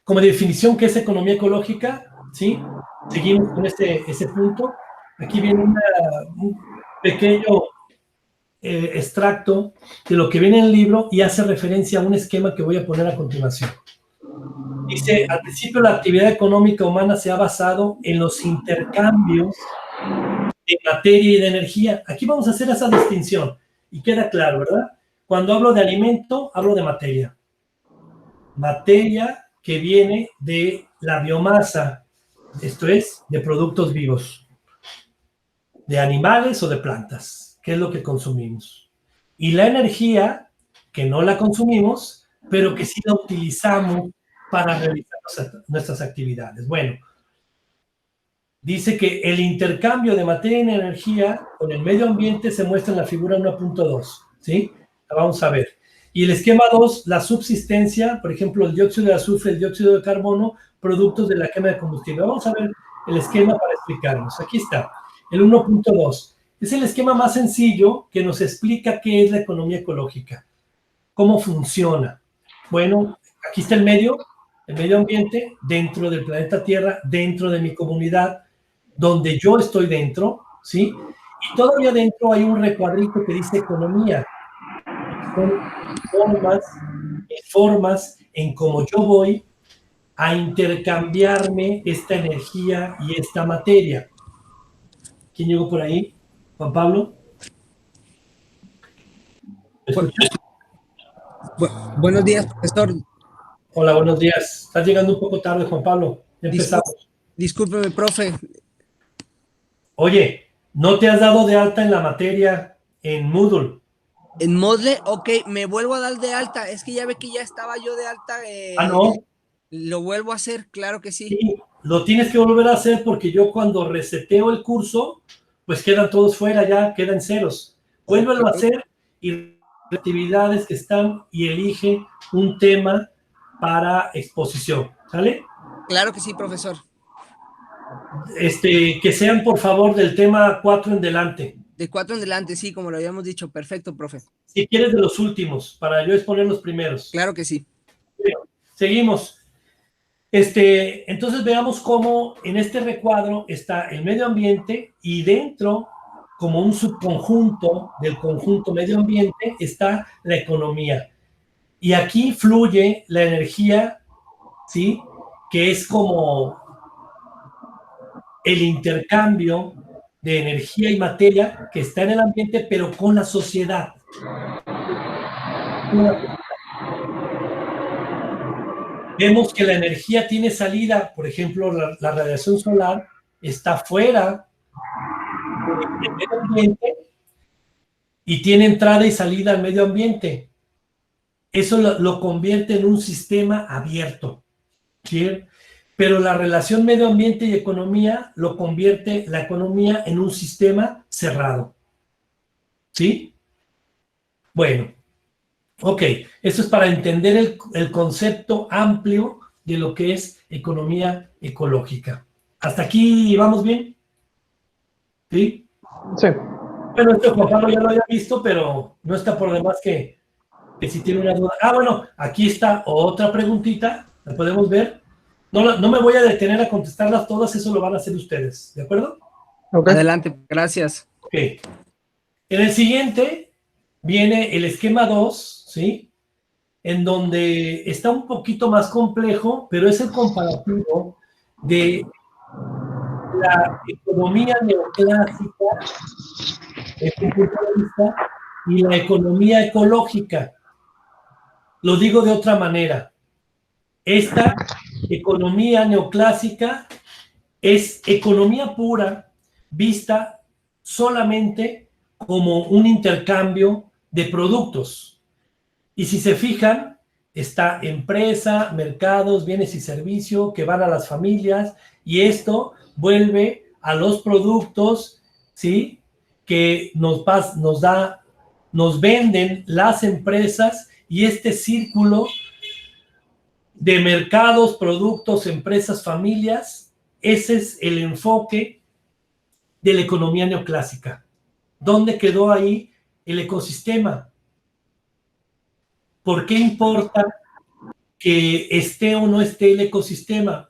Speaker 1: Como definición, ¿qué es economía ecológica? ¿Sí? Seguimos con ese punto. Aquí viene un pequeño extracto de lo que viene en el libro y hace referencia a un esquema que voy a poner a continuación. Dice, al principio la actividad económica humana se ha basado en los intercambios de materia y de energía. Aquí vamos a hacer esa distinción y queda claro, ¿verdad? Cuando hablo de alimento, hablo de materia. Materia que viene de la biomasa, esto es, de productos vivos, de animales o de plantas, que es lo que consumimos. Y la energía, que no la consumimos, pero que sí la utilizamos para realizar nuestras actividades. Bueno, dice que el intercambio de materia y energía con el medio ambiente se muestra en la figura 1.2, ¿sí? La vamos a ver. Y el esquema 2, la subsistencia, por ejemplo, el dióxido de azufre, el dióxido de carbono, productos de la quema de combustible. Vamos a ver el esquema para explicarnos. Aquí está, el 1.2. Es el esquema más sencillo que nos explica qué es la economía ecológica, cómo funciona. Bueno, aquí está el medio ambiente, dentro del planeta Tierra, dentro de mi comunidad, donde yo estoy dentro, ¿sí? Y todavía dentro hay un recuadrito que dice economía. Son formas en cómo yo voy a intercambiarme esta energía y esta materia. ¿Quién llegó por ahí? ¿Juan Pablo? ¿Me escuchas?
Speaker 3: Buenos días, profesor.
Speaker 1: Hola, buenos días. Estás llegando un poco tarde, Juan Pablo. Ya empezamos.
Speaker 3: Discúlpeme, profe.
Speaker 1: Oye, ¿no te has dado de alta en la materia en Moodle?
Speaker 3: En Moodle, ok, me vuelvo a dar de alta. Es que ya ve que ya estaba yo de alta.
Speaker 1: No.
Speaker 3: Lo vuelvo a hacer, claro que sí.
Speaker 1: Sí, lo tienes que volver a hacer porque yo cuando reseteo el curso, pues quedan todos fuera ya, quedan ceros. Vuélvelo a hacer y actividades que están y elige un tema para exposición, ¿sale?
Speaker 3: Claro que sí, profesor.
Speaker 1: Que sean, por favor, del tema 4 en delante.
Speaker 3: De 4 en delante, sí, como lo habíamos dicho. Perfecto, profe.
Speaker 1: Si quieres, de los últimos, para yo exponer los primeros.
Speaker 3: Claro que sí.
Speaker 1: Bien, seguimos. Entonces veamos cómo en este recuadro está el medio ambiente y dentro, como un subconjunto del conjunto medio ambiente, está la economía. Y aquí fluye la energía, ¿sí? Que es como el intercambio de energía y materia que está en el ambiente, pero con la sociedad. Vemos que la energía tiene salida, por ejemplo, la radiación solar está fuera del medio ambiente y tiene entrada y salida al medio ambiente. Eso lo convierte en un sistema abierto, ¿sí? Pero la relación medio ambiente y economía lo convierte la economía en un sistema cerrado, ¿sí? Bueno. Ok, eso es para entender el concepto amplio de lo que es economía ecológica. ¿Hasta aquí vamos bien? ¿Sí?
Speaker 2: Sí.
Speaker 1: Bueno, esto Juan Pablo ya lo había visto, pero no está por demás que si tiene una duda. Bueno, aquí está otra preguntita, la podemos ver. No me voy a detener a contestarlas todas, eso lo van a hacer ustedes, ¿de acuerdo?
Speaker 2: Okay.
Speaker 3: Adelante, gracias.
Speaker 1: Ok. En el siguiente viene el esquema 2, ¿sí? En donde está un poquito más complejo, pero es el comparativo de la economía neoclásica, desde un punto de vista, y la economía ecológica. Lo digo de otra manera. Esta economía neoclásica es economía pura, vista solamente como un intercambio de productos. Y si se fijan, está empresa, mercados, bienes y servicios que van a las familias, y esto vuelve a los productos, ¿sí? Que nos venden las empresas, y este círculo de mercados, productos, empresas, familias, ese es el enfoque de la economía neoclásica. ¿Dónde quedó ahí el ecosistema? ¿Por qué importa que esté o no esté el ecosistema?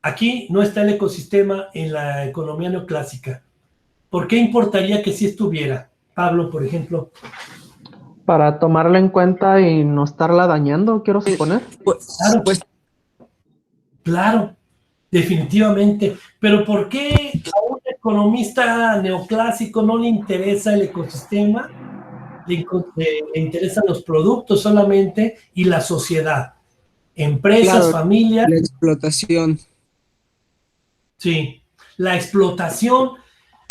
Speaker 1: Aquí no está el ecosistema en la economía neoclásica. ¿Por qué importaría que sí estuviera? Pablo, por ejemplo.
Speaker 2: Para tomarla en cuenta y no estarla dañando, quiero suponer.
Speaker 1: Claro, definitivamente. Pero ¿por qué a un economista neoclásico no le interesa el ecosistema? Le interesan los productos solamente y la sociedad. Empresas,
Speaker 3: Claro,
Speaker 1: familias.
Speaker 3: la explotación.
Speaker 1: Sí, la explotación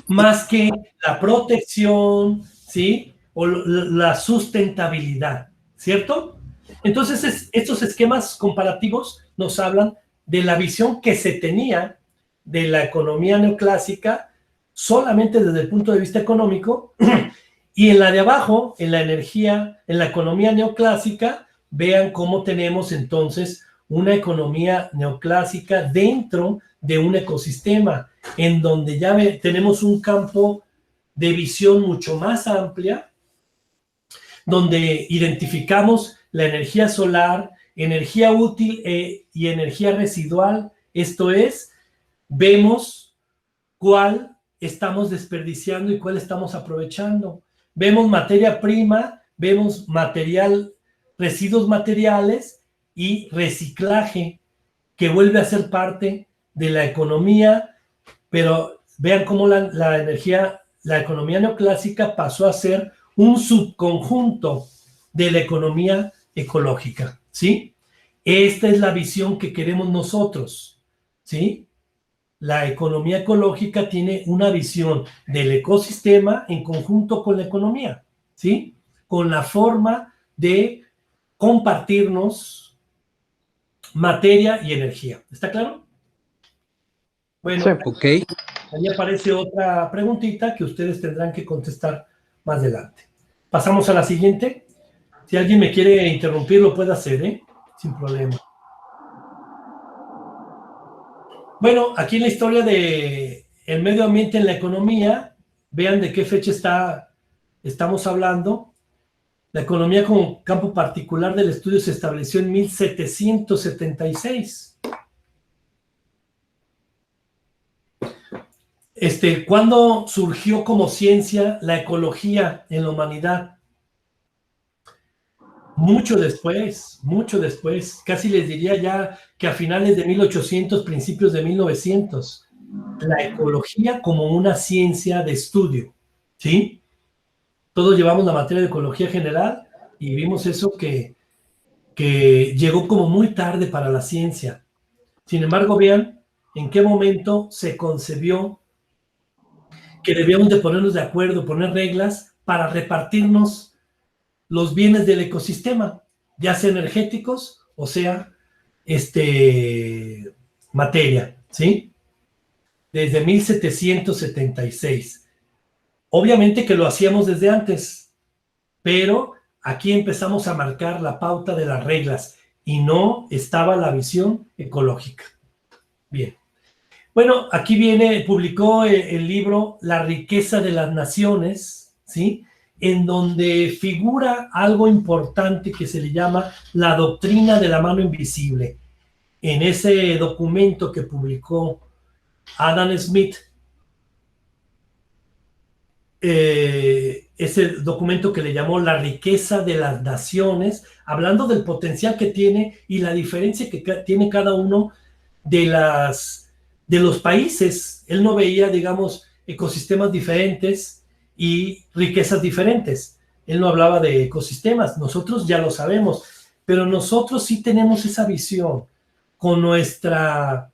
Speaker 1: más que la protección, ¿sí? O la sustentabilidad, ¿cierto? Entonces, estos esquemas comparativos nos hablan de la visión que se tenía de la economía neoclásica solamente desde el punto de vista económico, y en la de abajo, en la energía, en la economía neoclásica, vean cómo tenemos entonces una economía neoclásica dentro de un ecosistema, en donde ya tenemos un campo de visión mucho más amplia, donde identificamos la energía solar, energía útil y energía residual. Esto es, vemos cuál estamos desperdiciando y cuál estamos aprovechando. Vemos materia prima, vemos material, residuos materiales y reciclaje, que vuelve a ser parte de la economía, pero vean cómo la energía, la economía neoclásica pasó a ser un subconjunto de la economía ecológica, ¿sí? Esta es la visión que queremos nosotros, ¿sí? La economía ecológica tiene una visión del ecosistema en conjunto con la economía, ¿sí? Con la forma de compartirnos materia y energía. ¿Está claro? Bueno,
Speaker 2: Sí.
Speaker 3: Ok.
Speaker 1: ahí aparece otra preguntita que ustedes tendrán que contestar más adelante. Pasamos a la siguiente. Si alguien me quiere interrumpir, lo puede hacer, ¿eh? Sin problema. Bueno, aquí en la historia de el medio ambiente en la economía, vean de qué fecha estamos hablando. La economía como campo particular del estudio se estableció en 1776. ¿Cuándo surgió como ciencia la ecología en la humanidad? Mucho después, casi les diría ya que a finales de 1800, principios de 1900, la ecología como una ciencia de estudio, ¿sí? Todos llevamos la materia de ecología general y vimos eso que llegó como muy tarde para la ciencia. Sin embargo, vean en qué momento se concebió que debíamos de ponernos de acuerdo, poner reglas para repartirnos los bienes del ecosistema, ya sea energéticos o sea materia, ¿sí? Desde 1776. Obviamente que lo hacíamos desde antes, pero aquí empezamos a marcar la pauta de las reglas y no estaba la visión ecológica. Bien. Bueno, aquí publicó el libro La riqueza de las naciones, ¿sí? En donde figura algo importante que se le llama la doctrina de la mano invisible. En ese documento que publicó Adam Smith, ese documento que le llamó La riqueza de las naciones, hablando del potencial que tiene y la diferencia que tiene cada uno de los países. Él no veía, digamos, ecosistemas diferentes y riquezas diferentes. Él no hablaba de ecosistemas, nosotros ya lo sabemos, pero nosotros sí tenemos esa visión con el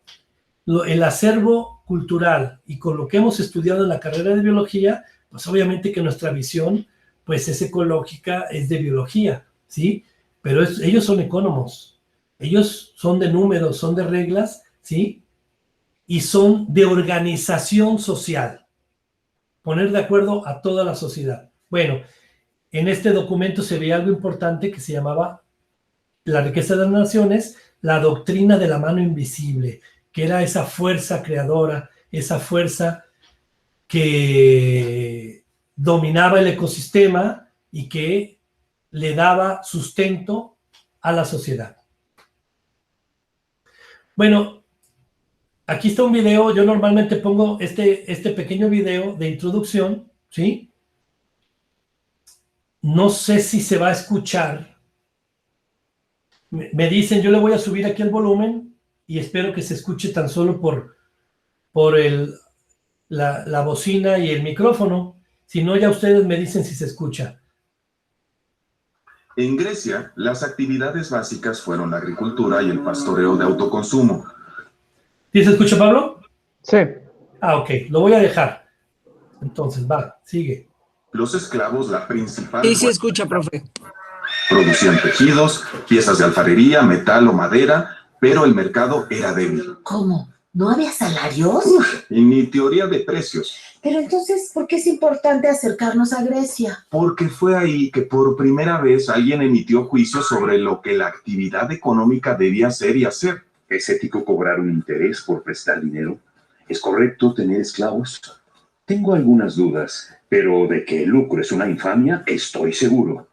Speaker 1: acervo cultural y con lo que hemos estudiado en la carrera de biología. Pues obviamente que nuestra visión pues es ecológica, es de biología, ¿sí? Pero ellos son economos, ellos son de números, son de reglas, ¿sí? Y son de organización social, poner de acuerdo a toda la sociedad. Bueno, en este documento se veía algo importante que se llamaba La riqueza de las naciones, la doctrina de la mano invisible, que era esa fuerza creadora, esa fuerza que dominaba el ecosistema y que le daba sustento a la sociedad. Bueno, aquí está un video. Yo normalmente pongo este pequeño video de introducción, ¿sí? No sé si se va a escuchar. Me dicen, yo le voy a subir aquí el volumen y espero que se escuche tan solo por la bocina y el micrófono. Si no, ya ustedes me dicen si se escucha.
Speaker 4: En Grecia, las actividades básicas fueron la agricultura y el pastoreo de autoconsumo.
Speaker 1: ¿Sí se escucha, Pablo?
Speaker 2: Sí.
Speaker 1: Ah, ok, lo voy a dejar. Entonces, va, sigue.
Speaker 4: Los esclavos, la principal...
Speaker 3: Sí, se escucha, profe.
Speaker 4: Producían tejidos, piezas de alfarería, metal o madera, pero el mercado era débil.
Speaker 5: ¿Cómo? ¿No había salarios?
Speaker 4: Y ni teoría de precios.
Speaker 5: Pero entonces, ¿por qué es importante acercarnos a Grecia?
Speaker 4: Porque fue ahí que por primera vez alguien emitió juicio sobre lo que la actividad económica debía ser y hacer.
Speaker 6: ¿Es ético cobrar un interés por prestar dinero? ¿Es correcto tener esclavos? Tengo algunas dudas, pero de que el lucro es una infamia, estoy seguro.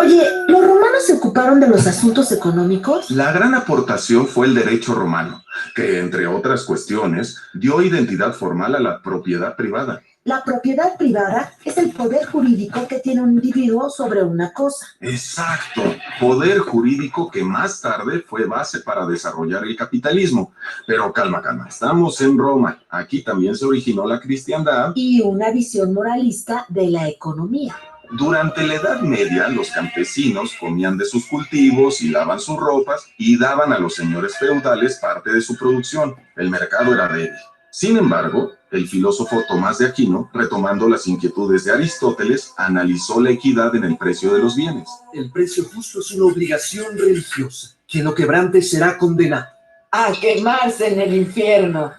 Speaker 5: Oye, ¿los romanos se ocuparon de los asuntos económicos?
Speaker 4: La gran aportación fue el derecho romano, que, entre otras cuestiones, dio identidad formal a la propiedad privada.
Speaker 5: La propiedad privada es el poder jurídico que tiene un individuo sobre una cosa.
Speaker 4: Exacto, poder jurídico que más tarde fue base para desarrollar el capitalismo. Pero calma, estamos en Roma. Aquí también se originó la cristiandad.
Speaker 5: Y una visión moralista de la economía.
Speaker 4: Durante la Edad Media, los campesinos comían de sus cultivos, hilaban sus ropas y daban a los señores feudales parte de su producción. El mercado era débil. Sin embargo, el filósofo Tomás de Aquino, retomando las inquietudes de Aristóteles, analizó la equidad en el precio de los bienes.
Speaker 7: El precio justo es una obligación religiosa. Quien lo quebrante será condenado.
Speaker 5: A quemarse en el infierno.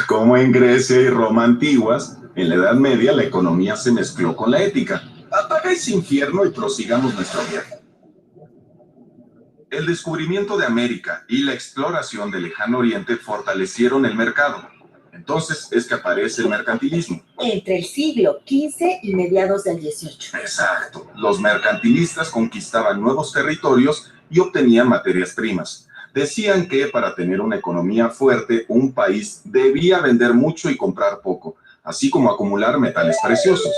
Speaker 4: Como en Grecia y Roma antiguas, en la Edad Media la economía se mezcló con la ética. Apaga ese infierno y prosigamos nuestro viaje. El descubrimiento de América y la exploración del Lejano Oriente fortalecieron el mercado. Entonces es que aparece el mercantilismo.
Speaker 5: Entre el siglo XV y mediados del XVIII.
Speaker 4: Exacto. Los mercantilistas conquistaban nuevos territorios y obtenían materias primas. Decían que para tener una economía fuerte, un país debía vender mucho y comprar poco, así como acumular metales preciosos.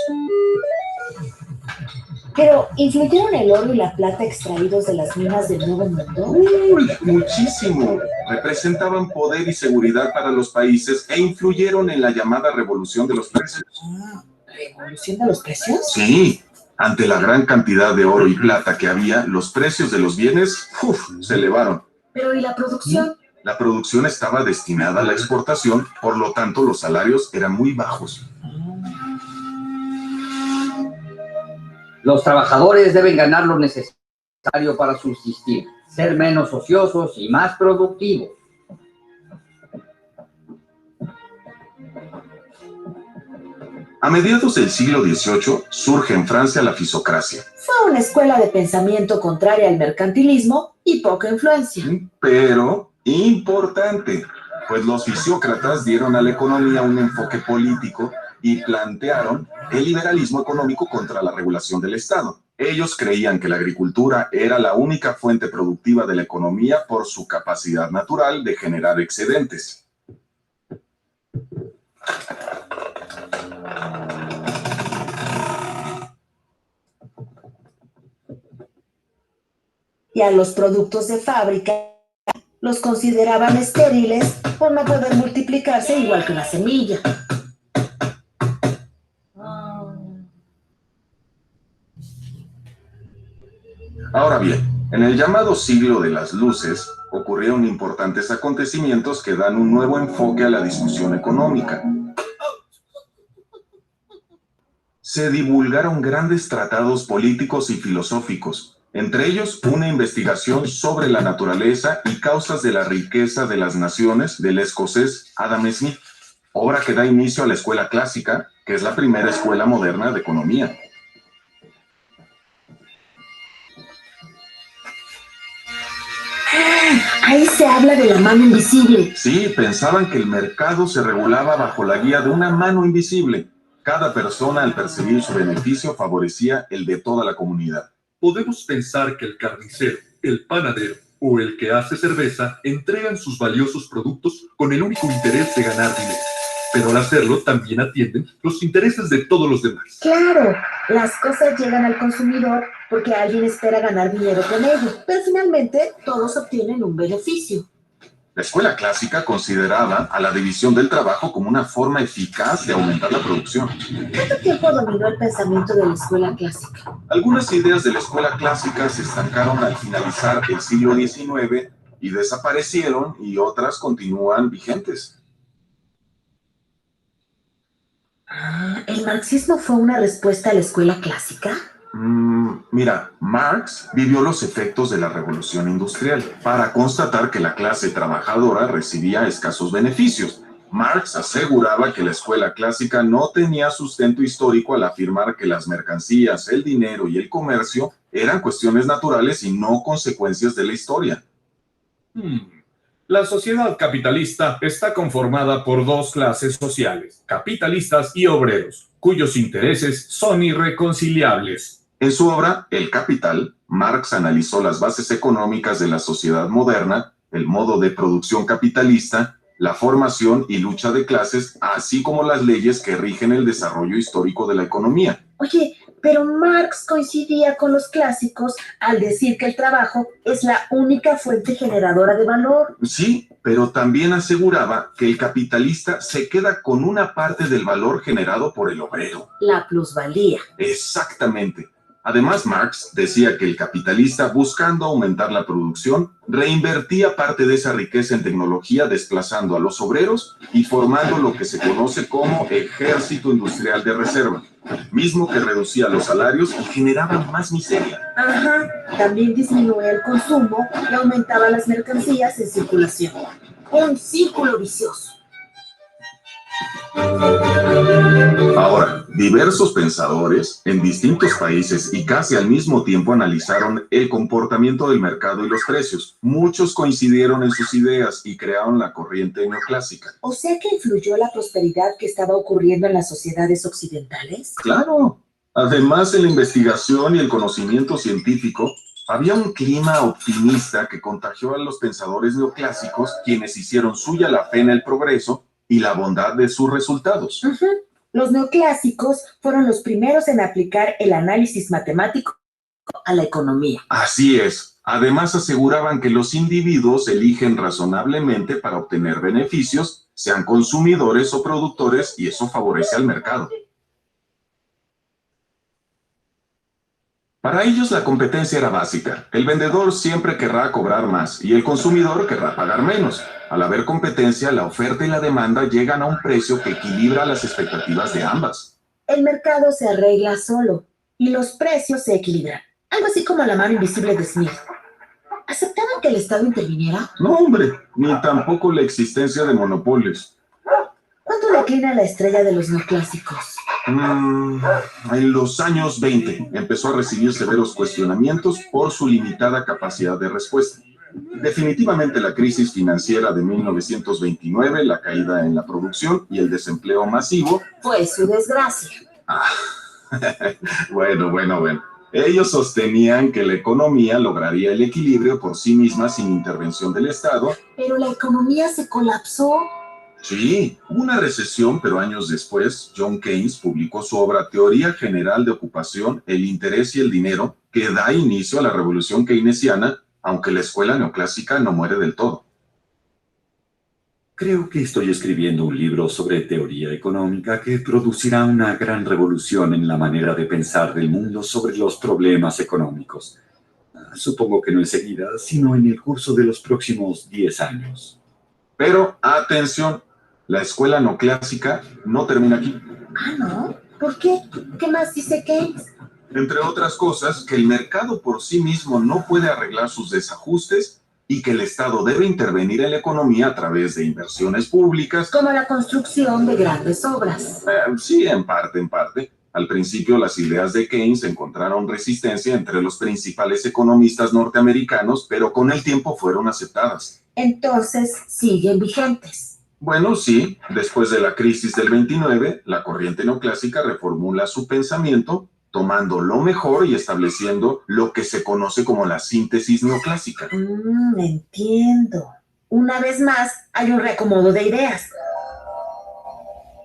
Speaker 5: Pero, ¿influyeron el oro y la plata extraídos de las minas del Nuevo Mundo?
Speaker 4: ¡Uy, muchísimo! Representaban poder y seguridad para los países e influyeron en la llamada revolución de los precios.
Speaker 5: ¿Revolución de los precios?
Speaker 4: Sí, ante la gran cantidad de oro y plata que había, los precios de los bienes se elevaron.
Speaker 5: Pero, ¿y la producción?
Speaker 4: La producción estaba destinada a la exportación, por lo tanto los salarios eran muy bajos.
Speaker 8: Los trabajadores deben ganar lo necesario para subsistir, ser menos ociosos y más productivos.
Speaker 4: A mediados del siglo XVIII surge en Francia la fisocracia.
Speaker 5: Fue una escuela de pensamiento contraria al mercantilismo y poca influencia.
Speaker 4: Pero importante, pues los fisiócratas dieron a la economía un enfoque político y plantearon el liberalismo económico contra la regulación del Estado. Ellos creían que la agricultura era la única fuente productiva de la economía por su capacidad natural de generar excedentes.
Speaker 5: Y a los productos de fábrica los consideraban estériles por no poder multiplicarse igual que una semilla.
Speaker 4: Ahora bien, en el llamado siglo de las luces, ocurrieron importantes acontecimientos que dan un nuevo enfoque a la discusión económica. Se divulgaron grandes tratados políticos y filosóficos, entre ellos una investigación sobre la naturaleza y causas de la riqueza de las naciones del escocés Adam Smith, obra que da inicio a la escuela clásica, que es la primera escuela moderna de economía.
Speaker 5: Ahí se habla de la mano invisible.
Speaker 4: Sí, pensaban que el mercado se regulaba bajo la guía de una mano invisible. Cada persona, al percibir su beneficio, favorecía el de toda la comunidad.
Speaker 9: Podemos pensar que el carnicero, el panadero o el que hace cerveza entregan sus valiosos productos con el único interés de ganar dinero. Pero al hacerlo también atienden los intereses de todos los demás.
Speaker 5: Claro, las cosas llegan al consumidor porque alguien espera ganar dinero con ello, pero finalmente todos obtienen un beneficio.
Speaker 4: La escuela clásica consideraba a la división del trabajo como una forma eficaz de aumentar la producción.
Speaker 5: ¿Cuánto tiempo dominó el pensamiento de la escuela clásica?
Speaker 4: Algunas ideas de la escuela clásica se estancaron al finalizar el siglo XIX y desaparecieron, y otras continúan vigentes.
Speaker 5: ¿El marxismo fue una respuesta a la escuela clásica?
Speaker 4: Mira, Marx vivió los efectos de la revolución industrial para constatar que la clase trabajadora recibía escasos beneficios. Marx aseguraba que la escuela clásica no tenía sustento histórico al afirmar que las mercancías, el dinero y el comercio eran cuestiones naturales y no consecuencias de la historia.
Speaker 10: La sociedad capitalista está conformada por dos clases sociales, capitalistas y obreros, cuyos intereses son irreconciliables.
Speaker 4: En su obra, El Capital, Marx analizó las bases económicas de la sociedad moderna, el modo de producción capitalista, la formación y lucha de clases, así como las leyes que rigen el desarrollo histórico de la economía.
Speaker 5: Oye, pero Marx coincidía con los clásicos al decir que el trabajo es la única fuente generadora de valor.
Speaker 4: Sí, pero también aseguraba que el capitalista se queda con una parte del valor generado por el obrero.
Speaker 5: La plusvalía.
Speaker 4: Exactamente. Además, Marx decía que el capitalista, buscando aumentar la producción, reinvertía parte de esa riqueza en tecnología, desplazando a los obreros y formando lo que se conoce como ejército industrial de reserva, mismo que reducía los salarios y generaba más miseria.
Speaker 5: Ajá, también disminuía el consumo y aumentaba las mercancías en circulación. Un círculo vicioso.
Speaker 4: Ahora, diversos pensadores en distintos países y casi al mismo tiempo analizaron el comportamiento del mercado y los precios. Muchos coincidieron en sus ideas y crearon la corriente neoclásica.
Speaker 5: O sea que influyó la prosperidad que estaba ocurriendo en las sociedades occidentales.
Speaker 4: Claro. Además, en la investigación y el conocimiento científico, había un clima optimista que contagió a los pensadores neoclásicos, quienes hicieron suya la fe en el progreso y la bondad de sus resultados.
Speaker 5: Los neoclásicos fueron los primeros en aplicar el análisis matemático a la economía.
Speaker 4: Así es. Además, aseguraban que los individuos eligen razonablemente para obtener beneficios, sean consumidores o productores, y eso favorece al mercado. Para ellos la competencia era básica. El vendedor siempre querrá cobrar más y el consumidor querrá pagar menos. Al haber competencia, la oferta y la demanda llegan a un precio que equilibra las expectativas de ambas.
Speaker 5: El mercado se arregla solo y los precios se equilibran. Algo así como la mano invisible de Smith. ¿Aceptaban que el Estado interviniera?
Speaker 4: No, hombre, ni tampoco la existencia de monopolios.
Speaker 5: ¿Cuánto declina la estrella de los neoclásicos?
Speaker 4: En los años 20 empezó a recibir severos cuestionamientos por su limitada capacidad de respuesta. Definitivamente la crisis financiera de 1929, la caída en la producción y el desempleo masivo...
Speaker 5: Fue su desgracia.
Speaker 4: Bueno. Ellos sostenían que la economía lograría el equilibrio por sí misma sin intervención del Estado.
Speaker 5: Pero la economía se colapsó.
Speaker 4: Sí, hubo una recesión, pero años después, John Keynes publicó su obra Teoría General de Ocupación, el Interés y el Dinero, que da inicio a la revolución keynesiana, aunque la escuela neoclásica no muere del todo.
Speaker 6: Creo que estoy escribiendo un libro sobre teoría económica que producirá una gran revolución en la manera de pensar del mundo sobre los problemas económicos. Supongo que no enseguida, sino en el curso de los próximos 10 años.
Speaker 4: Pero, atención, la escuela neoclásica no termina aquí.
Speaker 5: Ah, ¿no? ¿Por qué? ¿Qué más dice Keynes?
Speaker 4: Entre otras cosas, que el mercado por sí mismo no puede arreglar sus desajustes y que el Estado debe intervenir en la economía a través de inversiones públicas.
Speaker 5: Como la construcción de grandes obras.
Speaker 4: Sí, en parte. Al principio, las ideas de Keynes encontraron resistencia entre los principales economistas norteamericanos, pero con el tiempo fueron aceptadas.
Speaker 5: Entonces, siguen vigentes.
Speaker 4: Bueno, sí, después de la crisis del 29, la corriente neoclásica reformula su pensamiento, tomando lo mejor y estableciendo lo que se conoce como la síntesis neoclásica.
Speaker 5: Entiendo. Una vez más, hay un reacomodo de ideas.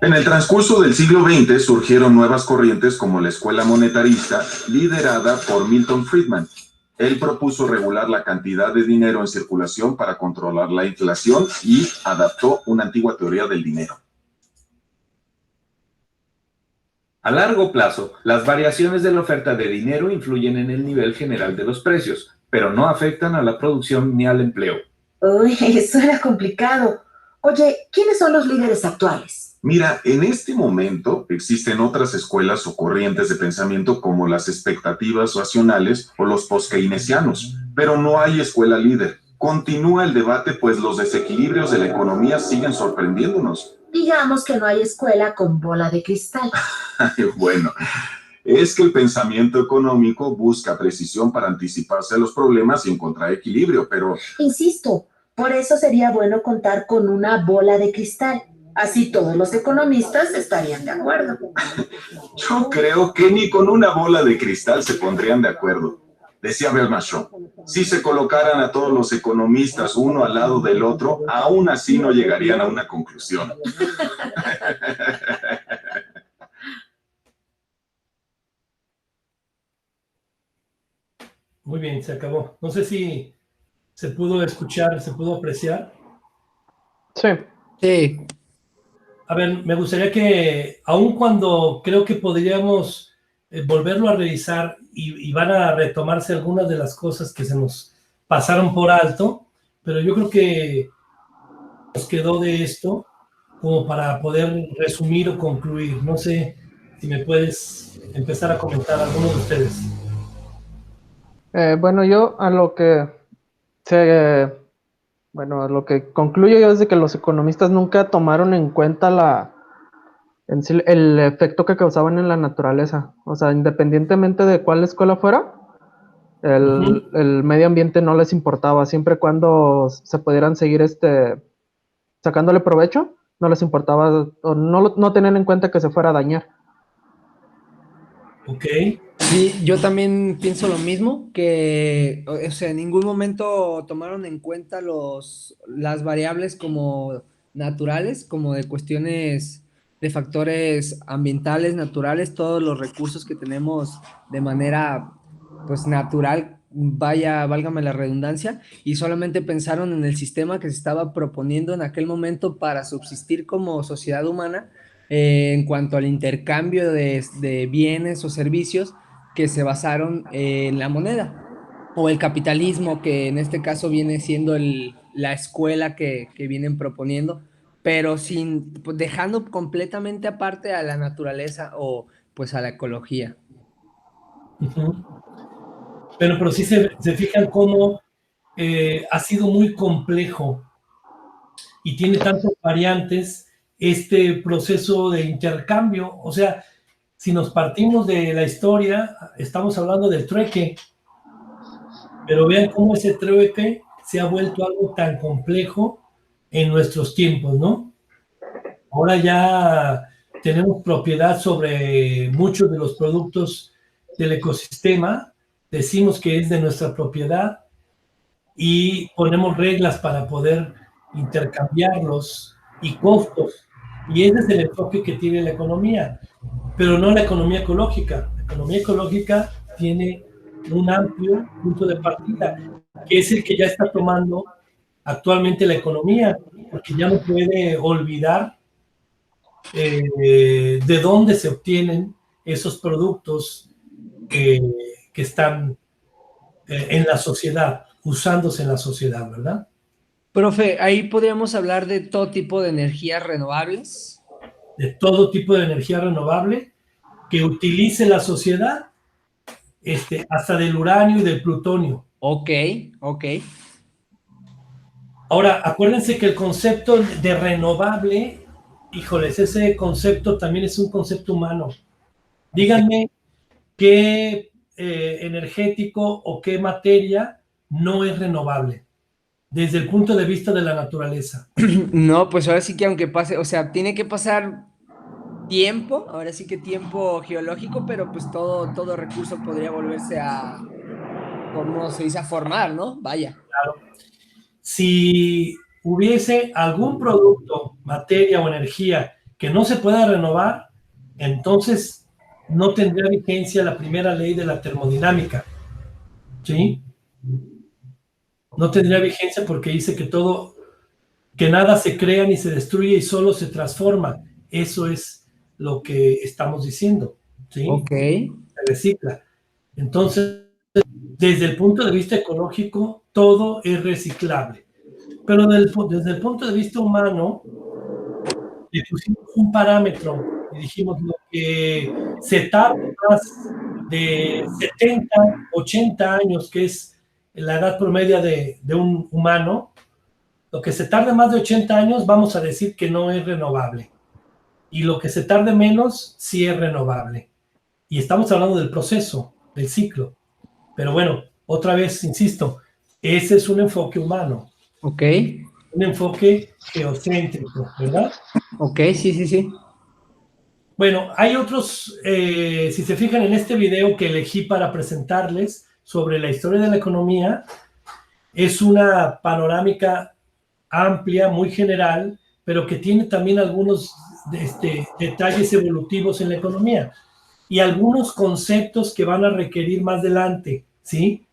Speaker 4: En el transcurso del siglo XX surgieron nuevas corrientes como la escuela monetarista, liderada por Milton Friedman. Él propuso regular la cantidad de dinero en circulación para controlar la inflación y adaptó una antigua teoría del dinero.
Speaker 10: A largo plazo, las variaciones de la oferta de dinero influyen en el nivel general de los precios, pero no afectan a la producción ni al empleo.
Speaker 5: Uy, eso era complicado. Oye, ¿quiénes son los líderes actuales?
Speaker 4: Mira, en este momento existen otras escuelas o corrientes de pensamiento como las expectativas racionales o los post-keynesianos, pero no hay escuela líder. Continúa el debate, pues los desequilibrios de la economía siguen sorprendiéndonos.
Speaker 5: Digamos que no hay escuela con bola de cristal.
Speaker 4: Bueno, es que el pensamiento económico busca precisión para anticiparse a los problemas y encontrar equilibrio, pero...
Speaker 5: Insisto, por eso sería bueno contar con una bola de cristal. Así todos los economistas estarían de acuerdo.
Speaker 4: Yo creo que ni con una bola de cristal se pondrían de acuerdo. Decía Bernard Shaw, si se colocaran a todos los economistas uno al lado del otro, aún así no llegarían a una conclusión.
Speaker 1: Muy bien, se acabó. No sé si se pudo escuchar, se pudo apreciar.
Speaker 2: Sí.
Speaker 3: Sí.
Speaker 1: A ver, me gustaría que, aun cuando creo que podríamos volverlo a revisar y van a retomarse algunas de las cosas que se nos pasaron por alto, pero yo creo que nos quedó de esto como para poder resumir o concluir. No sé si me puedes empezar a comentar alguno de ustedes.
Speaker 2: Bueno, yo a lo que a lo que concluyo yo es de que los economistas nunca tomaron en cuenta el efecto que causaban en la naturaleza. O sea, independientemente de cuál escuela fuera, el medio ambiente no les importaba. Siempre cuando se pudieran seguir sacándole provecho, no les importaba, o no tenían en cuenta que se fuera a dañar.
Speaker 1: Ok.
Speaker 3: Sí, yo también pienso lo mismo, que, o sea, en ningún momento tomaron en cuenta las variables como naturales, como de cuestiones de factores ambientales, naturales, todos los recursos que tenemos de manera, pues, natural, válgame la redundancia, y solamente pensaron en el sistema que se estaba proponiendo en aquel momento para subsistir como sociedad humana, en cuanto al intercambio de bienes o servicios que se basaron en la moneda o el capitalismo, que en este caso viene siendo la escuela que vienen proponiendo, pero pues, dejando completamente aparte a la naturaleza o pues a la ecología.
Speaker 1: Pero sí se fijan cómo ha sido muy complejo y tiene tantas variantes este proceso de intercambio. O sea, si nos partimos de la historia, estamos hablando del trueque, pero vean cómo ese trueque se ha vuelto algo tan complejo en nuestros tiempos, ¿no? Ahora ya tenemos propiedad sobre muchos de los productos del ecosistema, decimos que es de nuestra propiedad y ponemos reglas para poder intercambiarlos y costos. Y ese es el enfoque que tiene la economía, pero no la economía ecológica. La economía ecológica tiene un amplio punto de partida, que es el que ya está tomando actualmente la economía, porque ya no puede olvidar de dónde se obtienen esos productos que están en la sociedad, usándose en la sociedad, ¿verdad?
Speaker 3: Profe, ahí podríamos hablar de todo tipo de energías renovables.
Speaker 1: De todo tipo de energía renovable que utilice la sociedad, hasta del uranio y del plutonio.
Speaker 3: Ok, ok.
Speaker 1: Ahora, acuérdense que el concepto de renovable, híjoles, ese concepto también es un concepto humano. Díganme qué energético o qué materia no es renovable desde el punto de vista de la naturaleza.
Speaker 3: No, pues ahora sí que aunque pase, o sea, tiene que pasar tiempo, ahora sí que tiempo geológico, pero pues todo recurso podría volverse a, ¿cómo se dice? A formar, ¿no? Vaya.
Speaker 1: Claro. Si hubiese algún producto, materia o energía que no se pueda renovar, entonces no tendría vigencia la primera ley de la termodinámica, ¿sí? No tendría vigencia porque dice que nada se crea ni se destruye y solo se transforma. Eso es lo que estamos diciendo, ¿sí?
Speaker 3: Ok.
Speaker 1: Se recicla. Entonces, desde el punto de vista ecológico, todo es reciclable. Pero desde el punto de vista humano, le pusimos un parámetro y dijimos lo que se tarda más de 70, 80 años, que es la edad promedia de un humano, lo que se tarde más de 80 años, vamos a decir que no es renovable. Y lo que se tarde menos, sí es renovable. Y estamos hablando del proceso, del ciclo. Pero bueno, otra vez, insisto, ese es un enfoque humano.
Speaker 3: Ok.
Speaker 1: Un enfoque geocéntrico, ¿verdad?
Speaker 3: Ok, sí.
Speaker 1: Bueno, hay otros, si se fijan en este video que elegí para presentarles sobre la historia de la economía, es una panorámica amplia, muy general, pero que tiene también algunos detalles evolutivos en la economía y algunos conceptos que van a requerir más adelante, ¿sí?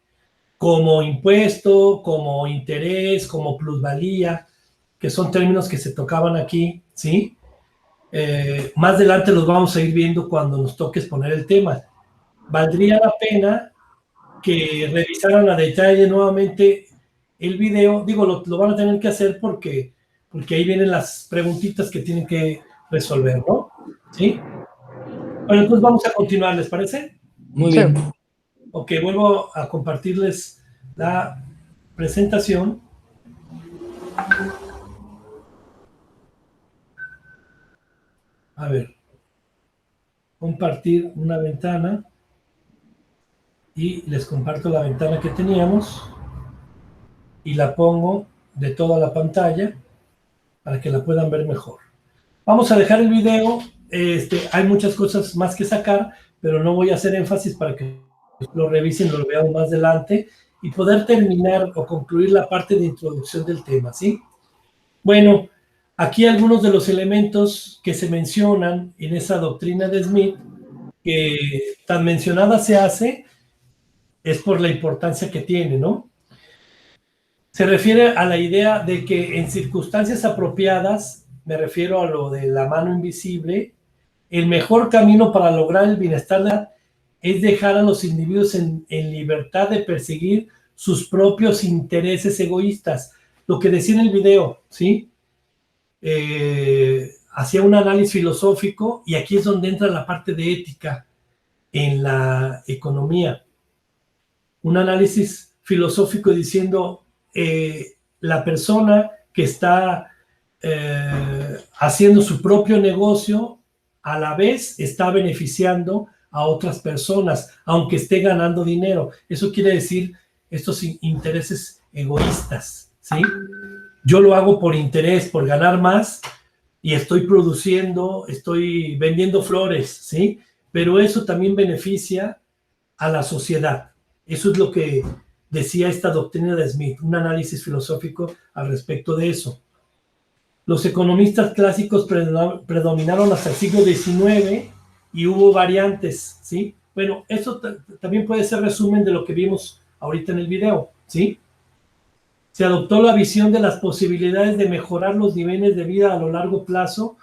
Speaker 1: Como impuesto, como interés, como plusvalía, que son términos que se tocaban aquí, ¿sí? Más adelante los vamos a ir viendo cuando nos toque exponer el tema. Valdría la pena que revisaran a detalle nuevamente el video. Digo, lo van a tener que hacer porque ahí vienen las preguntitas que tienen que resolver, ¿no? ¿Sí? Bueno, entonces vamos a continuar, ¿les parece?
Speaker 3: Muy bien.
Speaker 1: Ok, vuelvo a compartirles la presentación. A ver, compartir una ventana y les comparto la ventana que teníamos y la pongo de toda la pantalla para que la puedan ver mejor. Vamos a dejar el video, hay muchas cosas más que sacar, pero no voy a hacer énfasis para que lo revisen, lo vean más adelante y poder terminar o concluir la parte de introducción del tema, ¿sí? Bueno, aquí algunos de los elementos que se mencionan en esa doctrina de Smith, que tan mencionada se hace, es por la importancia que tiene, ¿no? Se refiere a la idea de que en circunstancias apropiadas, me refiero a lo de la mano invisible, el mejor camino para lograr el bienestar es dejar a los individuos en libertad de perseguir sus propios intereses egoístas. Lo que decía en el video, ¿sí? Hacía un análisis filosófico y aquí es donde entra la parte de ética en la economía. Un análisis filosófico diciendo la persona que está haciendo su propio negocio a la vez está beneficiando a otras personas, aunque esté ganando dinero. Eso quiere decir estos intereses egoístas, ¿sí? Yo lo hago por interés, por ganar más, y estoy produciendo, estoy vendiendo flores, ¿sí? Pero eso también beneficia a la sociedad. Eso es lo que decía esta doctrina de Smith, un análisis filosófico al respecto de eso. Los economistas clásicos predominaron hasta el siglo XIX y hubo variantes, ¿sí? Bueno, eso también puede ser resumen de lo que vimos ahorita en el video, ¿sí? Se adoptó la visión de las posibilidades de mejorar los niveles de vida a lo largo plazo,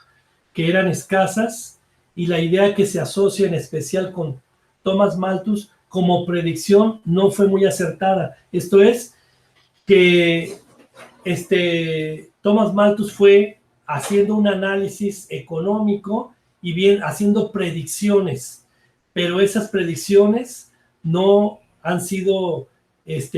Speaker 1: que eran escasas, y la idea que se asocia en especial con Thomas Malthus como predicción no fue muy acertada. Esto es, que Thomas Malthus fue haciendo un análisis económico y bien haciendo predicciones, pero esas predicciones no han sido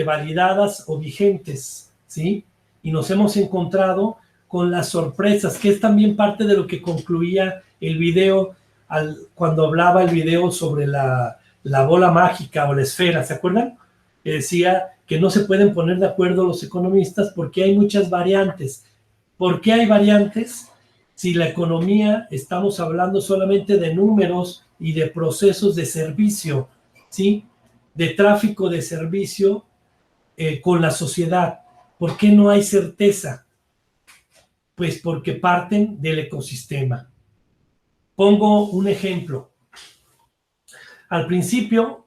Speaker 1: validadas o vigentes, ¿sí? Y nos hemos encontrado con las sorpresas, que es también parte de lo que concluía el video cuando hablaba el video sobre la bola mágica o la esfera, ¿se acuerdan? Decía que no se pueden poner de acuerdo los economistas porque hay muchas variantes. ¿Por qué hay variantes? Si la economía, estamos hablando solamente de números y de procesos de servicio, ¿sí? De tráfico de servicio con la sociedad. ¿Por qué no hay certeza? Pues porque parten del ecosistema. Pongo un ejemplo. Al principio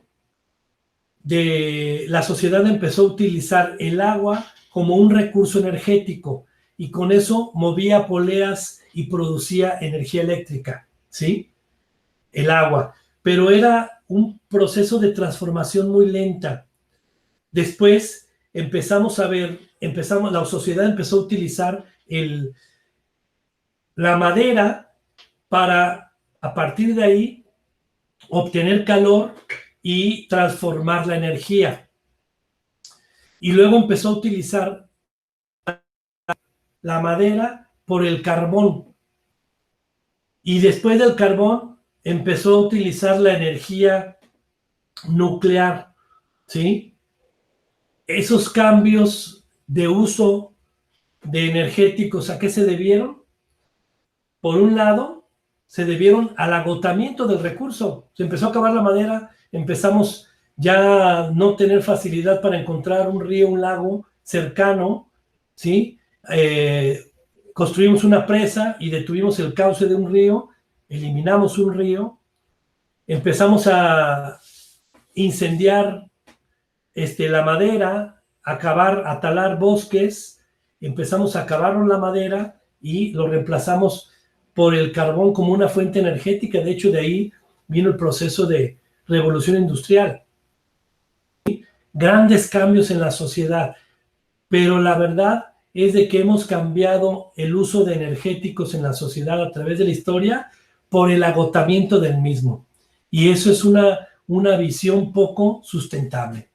Speaker 1: la sociedad empezó a utilizar el agua como un recurso energético y con eso movía poleas y producía energía eléctrica, ¿sí? El agua. Pero era un proceso de transformación muy lenta. Después la sociedad empezó a utilizar la madera para, a partir de ahí, obtener calor y transformar la energía. Y luego empezó a utilizar la madera por el carbón. Y después del carbón empezó a utilizar la energía nuclear, ¿sí? Esos cambios de uso de energéticos, ¿a qué se debieron? Por un lado, se debieron al agotamiento del recurso. Se empezó a acabar la madera, empezamos ya a no tener facilidad para encontrar un río, un lago cercano, ¿sí? Construimos una presa y detuvimos el cauce de un río, eliminamos un río, empezamos a incendiar la madera, a talar bosques, empezamos a acabar la madera y lo reemplazamos por el carbón como una fuente energética. De hecho, de ahí vino el proceso de revolución industrial. Grandes cambios en la sociedad, pero la verdad es de que hemos cambiado el uso de energéticos en la sociedad a través de la historia por el agotamiento del mismo. Y eso es una visión poco sustentable.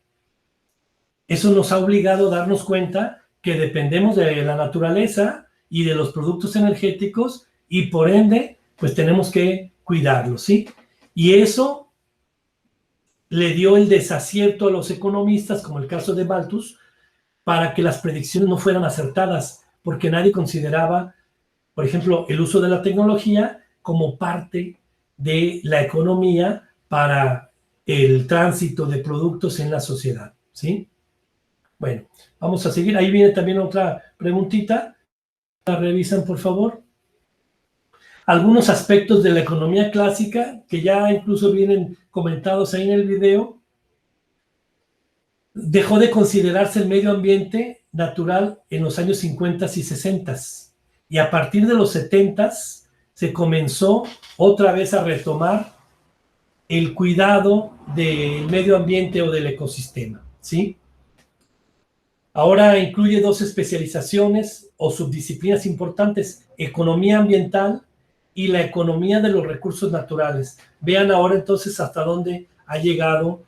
Speaker 1: Eso nos ha obligado a darnos cuenta que dependemos de la naturaleza y de los productos energéticos y por ende, pues tenemos que cuidarlos, ¿sí? Y eso le dio el desacierto a los economistas, como el caso de Malthus, para que las predicciones no fueran acertadas, porque nadie consideraba, por ejemplo, el uso de la tecnología como parte de la economía para el tránsito de productos en la sociedad, ¿sí? Bueno, vamos a seguir. Ahí viene también otra preguntita. ¿La revisan, por favor? Algunos aspectos de la economía clásica, que ya incluso vienen comentados ahí en el video. Dejó de considerarse el medio ambiente natural en los años 50 y 60. Y a partir de los 70 se comenzó otra vez a retomar el cuidado del medio ambiente o del ecosistema, ¿sí? Ahora incluye dos especializaciones o subdisciplinas importantes: economía ambiental y la economía de los recursos naturales. Vean ahora entonces hasta dónde ha llegado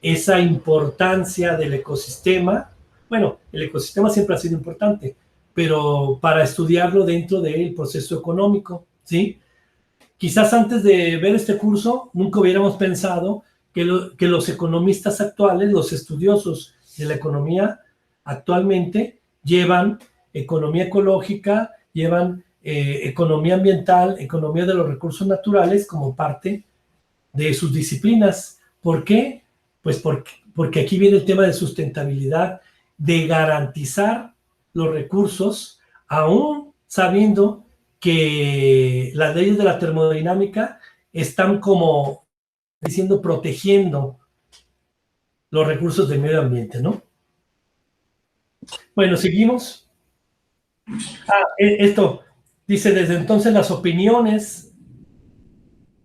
Speaker 1: esa importancia del ecosistema. Bueno, el ecosistema siempre ha sido importante, pero para estudiarlo dentro del proceso económico, ¿sí? Quizás antes de ver este curso, nunca hubiéramos pensado que los economistas actuales, los estudiosos de la economía actualmente, llevan economía ecológica, llevan economía ambiental, economía de los recursos naturales como parte de sus disciplinas. ¿Por qué? Pues porque aquí viene el tema de sustentabilidad, de garantizar los recursos, aún sabiendo que las leyes de la termodinámica están como diciendo, protegiendo los recursos del medio ambiente, ¿no? Bueno, seguimos. Esto dice, desde entonces las opiniones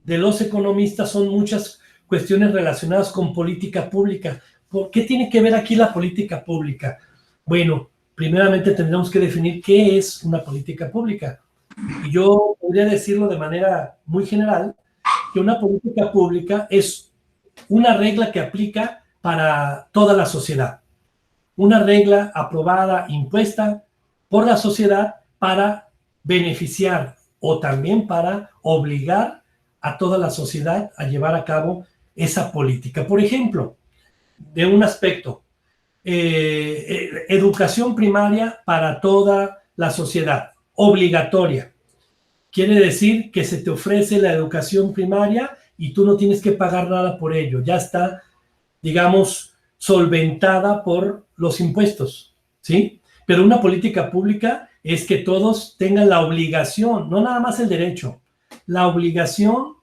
Speaker 1: de los economistas son muchas cuestiones relacionadas con política pública. ¿Por qué tiene que ver aquí la política pública? Bueno, primeramente tendremos que definir qué es una política pública. Y yo podría decirlo de manera muy general, que una política pública es una regla que aplica para toda la sociedad. Una regla aprobada, impuesta por la sociedad para beneficiar o también para obligar a toda la sociedad a llevar a cabo esa política. Por ejemplo, de un aspecto, educación primaria para toda la sociedad, obligatoria. Quiere decir que se te ofrece la educación primaria y tú no tienes que pagar nada por ello. Ya está, digamos, solventada por los impuestos, ¿sí? Pero una política pública es que todos tengan la obligación, no nada más el derecho, la obligación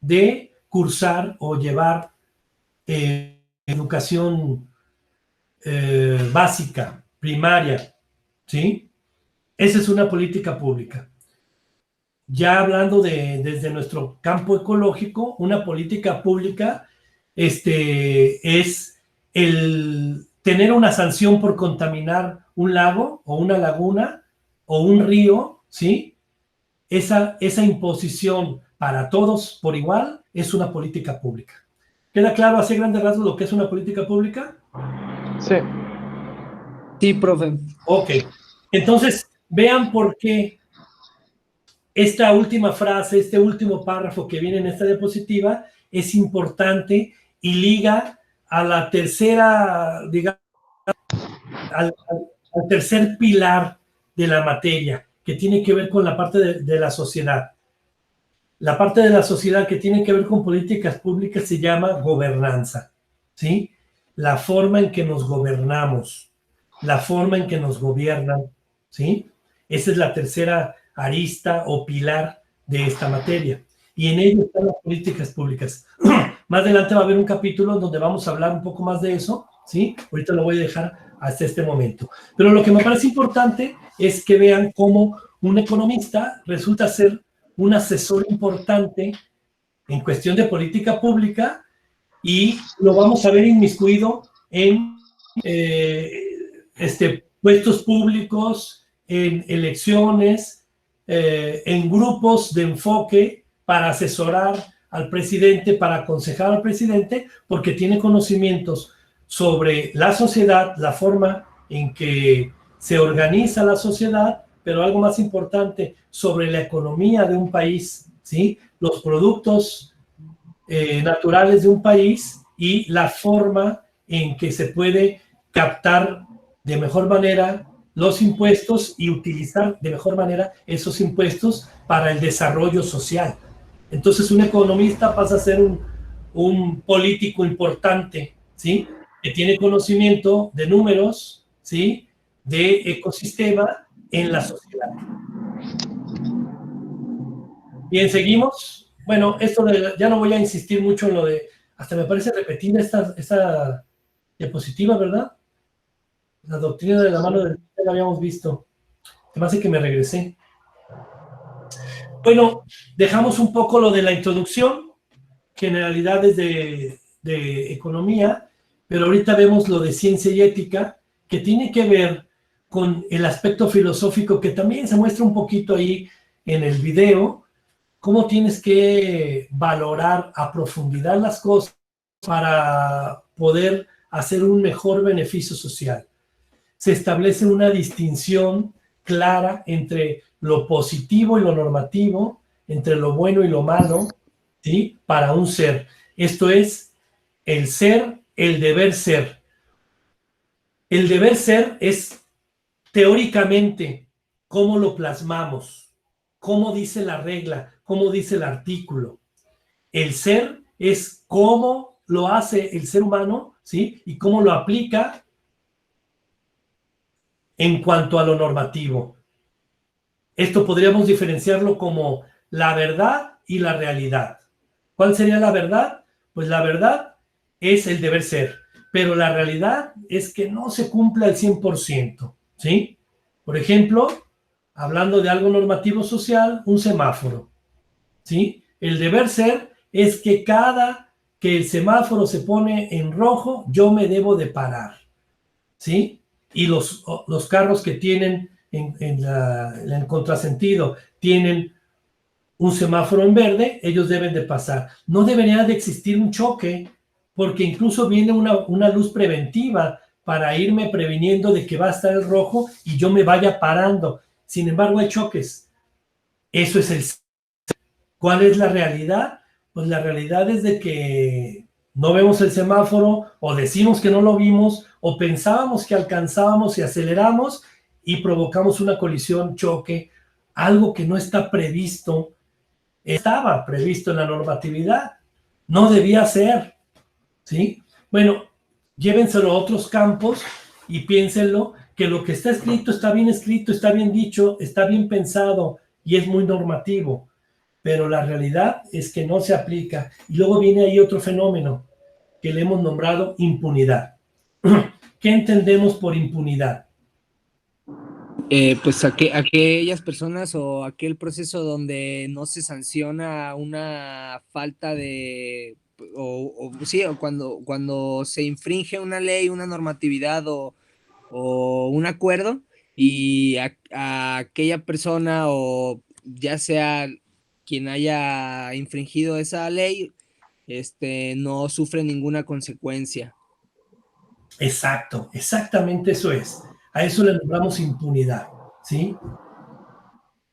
Speaker 1: de cursar o llevar educación básica, primaria, ¿sí? Esa es una política pública. Ya hablando desde nuestro campo ecológico, una política pública es el tener una sanción por contaminar un lago o una laguna o un río, ¿sí? Esa imposición para todos por igual es una política pública. ¿Queda claro así a grandes rasgos lo que es una política pública?
Speaker 2: Sí.
Speaker 3: Sí, profe.
Speaker 1: Ok. Entonces, vean por qué esta última frase, este último párrafo que viene en esta diapositiva es importante y liga a la tercera, digamos, al tercer pilar de la materia, que tiene que ver con la parte de la sociedad. La parte de la sociedad que tiene que ver con políticas públicas se llama gobernanza, ¿sí? La forma en que nos gobernamos, la forma en que nos gobiernan, ¿sí? Esa es la tercera arista o pilar de esta materia. Y en ello están las políticas públicas. Más adelante va a haber un capítulo donde vamos a hablar un poco más de eso, ¿sí? Ahorita lo voy a dejar hasta este momento. Pero lo que me parece importante es que vean cómo un economista resulta ser un asesor importante en cuestión de política pública y lo vamos a ver inmiscuido en puestos públicos, en elecciones, en grupos de enfoque para asesorar al presidente, para aconsejar al presidente, porque tiene conocimientos sobre la sociedad, la forma en que se organiza la sociedad, pero algo más importante, sobre la economía de un país, ¿sí? Los productos naturales de un país y la forma en que se puede captar de mejor manera los impuestos y utilizar de mejor manera esos impuestos para el desarrollo social. Entonces un economista pasa a ser un político importante, ¿sí? Que tiene conocimiento de números, ¿sí? De ecosistema en la sociedad. Bien, seguimos. Bueno, ya no voy a insistir mucho en lo de, hasta me parece repetir esta diapositiva, ¿verdad? La doctrina de la mano del la habíamos visto. Además de que me regresé. Bueno, dejamos un poco lo de la introducción, generalidades de economía, pero ahorita vemos lo de ciencia y ética, que tiene que ver con el aspecto filosófico que también se muestra un poquito ahí en el video, cómo tienes que valorar a profundidad las cosas para poder hacer un mejor beneficio social. Se establece una distinción clara entre lo positivo y lo normativo, entre lo bueno y lo malo, ¿sí? Para un ser. Esto es el ser, el deber ser. El deber ser es teóricamente cómo lo plasmamos, cómo dice la regla, cómo dice el artículo. El ser es cómo lo hace el ser humano, ¿sí? Y cómo lo aplica en cuanto a lo normativo. Esto podríamos diferenciarlo como la verdad y la realidad. ¿Cuál sería la verdad? Pues la verdad es el deber ser, pero la realidad es que no se cumple al 100%, ¿sí? Por ejemplo, hablando de algo normativo social, un semáforo, ¿sí? El deber ser es que cada que el semáforo se pone en rojo, yo me debo de parar, ¿sí? Y los carros que tienen en el contrasentido tienen un semáforo en verde, ellos deben de pasar. No debería de existir un choque, porque incluso viene una luz preventiva para irme previniendo de que va a estar el rojo y yo me vaya parando. Sin embargo, hay choques. Eso es el... ¿Cuál es la realidad? Pues la realidad es de que no vemos el semáforo, o decimos que no lo vimos, o pensábamos que alcanzábamos y aceleramos y provocamos una colisión, choque, algo que no está previsto. Estaba previsto en la normatividad, no debía ser, ¿sí? Bueno, llévenselo a otros campos y piénsenlo, que lo que está escrito, está bien dicho, está bien pensado y es muy normativo, pero la realidad es que no se aplica. Y luego viene ahí otro fenómeno que le hemos nombrado impunidad. ¿Qué entendemos por impunidad?
Speaker 3: Pues aquellas personas o aquel proceso donde no se sanciona una falta de, sí, o cuando se infringe una ley, una normatividad o un acuerdo, y a aquella persona, o ya sea quien haya infringido esa ley, no sufre ninguna consecuencia.
Speaker 1: Exacto, exactamente eso es. A eso le nombramos impunidad, ¿sí?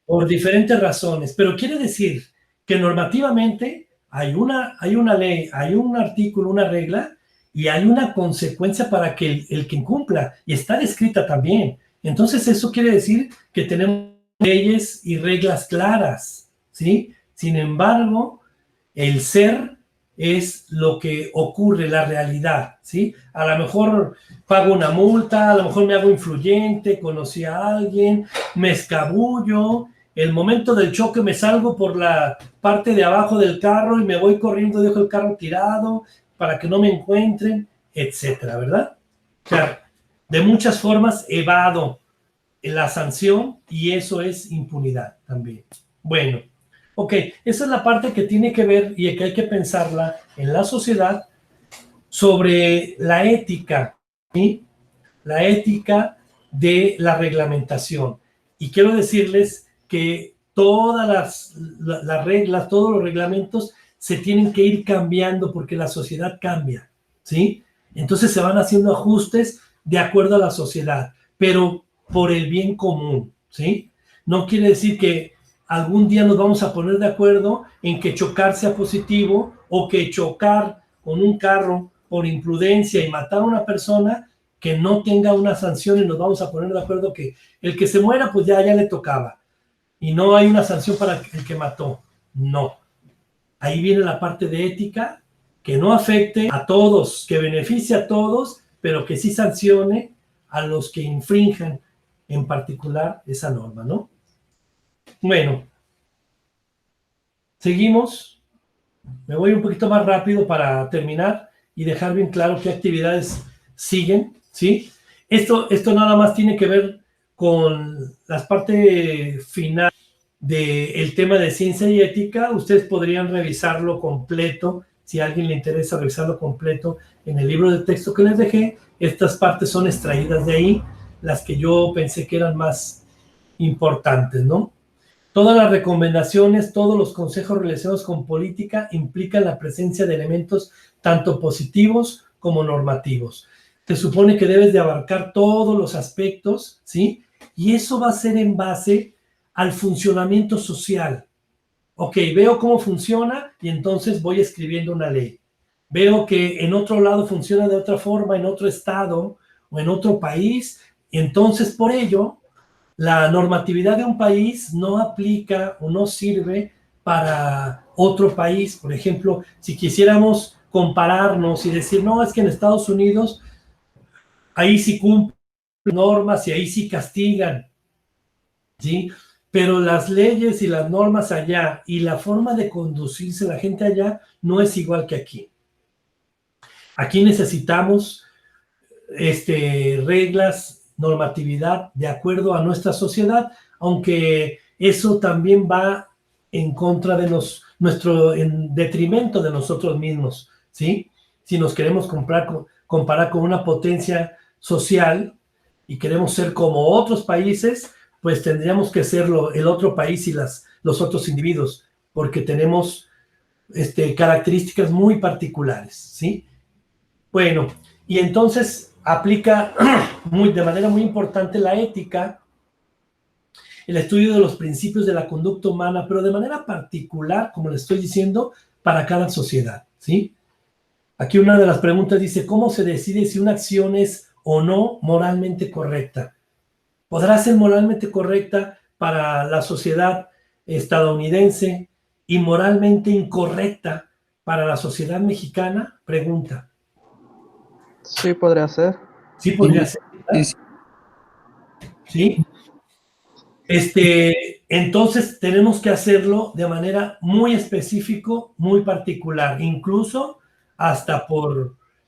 Speaker 1: Por diferentes razones, pero quiere decir que normativamente hay una ley, hay un artículo, una regla, y hay una consecuencia para que el que incumpla, y está descrita también. Entonces eso quiere decir que tenemos leyes y reglas claras, ¿sí? Sin embargo, el ser es lo que ocurre, la realidad, ¿sí? A lo mejor pago una multa, a lo mejor me hago influyente, conocí a alguien, me escabullo, el momento del choque me salgo por la parte de abajo del carro y me voy corriendo, dejo el carro tirado para que no me encuentren, etcétera, ¿verdad? O sea, de muchas formas evado la sanción y eso es impunidad también. Bueno. Ok, esa es la parte que tiene que ver y que hay que pensarla en la sociedad sobre la ética, ¿sí? La ética de la reglamentación. Y quiero decirles que todas las reglas, todos los reglamentos se tienen que ir cambiando porque la sociedad cambia, ¿sí? Entonces se van haciendo ajustes de acuerdo a la sociedad, pero por el bien común, ¿sí? No quiere decir que algún día nos vamos a poner de acuerdo en que chocar sea positivo o que chocar con un carro por imprudencia y matar a una persona que no tenga una sanción, y nos vamos a poner de acuerdo que el que se muera pues ya le tocaba y no hay una sanción para el que mató. No. Ahí viene la parte de ética, que no afecte a todos, que beneficie a todos, pero que sí sancione a los que infrinjan en particular esa norma, ¿no? Bueno, seguimos. Me voy un poquito más rápido para terminar y dejar bien claro qué actividades siguen, ¿sí? Esto nada más tiene que ver con la parte final del tema de ciencia y ética. Ustedes podrían revisarlo completo, si a alguien le interesa revisarlo completo, en el libro de texto que les dejé. Estas partes son extraídas de ahí, las que yo pensé que eran más importantes, ¿no? Todas las recomendaciones, todos los consejos relacionados con política implican la presencia de elementos tanto positivos como normativos. Se supone que debes de abarcar todos los aspectos, ¿sí? Y eso va a ser en base al funcionamiento social. Ok, veo cómo funciona y entonces voy escribiendo una ley. Veo que en otro lado funciona de otra forma, en otro estado o en otro país, y entonces por ello la normatividad de un país no aplica o no sirve para otro país. Por ejemplo, si quisiéramos compararnos y decir, no, es que en Estados Unidos ahí sí cumplen normas y ahí sí castigan, ¿sí? Pero las leyes y las normas allá y la forma de conducirse la gente allá no es igual que aquí. Aquí necesitamos reglas, normatividad de acuerdo a nuestra sociedad, aunque eso también va en contra de en detrimento de nosotros mismos, ¿sí? Si nos queremos comparar con una potencia social y queremos ser como otros países, pues tendríamos que ser el otro país y los otros individuos, porque tenemos características muy particulares, ¿sí? Bueno, y entonces aplica de manera muy importante la ética, el estudio de los principios de la conducta humana, pero de manera particular, como le estoy diciendo, para cada sociedad, ¿sí? Aquí una de las preguntas dice, ¿cómo se decide si una acción es o no moralmente correcta? ¿Podrá ser moralmente correcta para la sociedad estadounidense y moralmente incorrecta para la sociedad mexicana? Pregunta.
Speaker 2: Sí, podría ser.
Speaker 1: Sí, podría ser. ¿Sí? Entonces tenemos que hacerlo de manera muy específico, muy particular, incluso hasta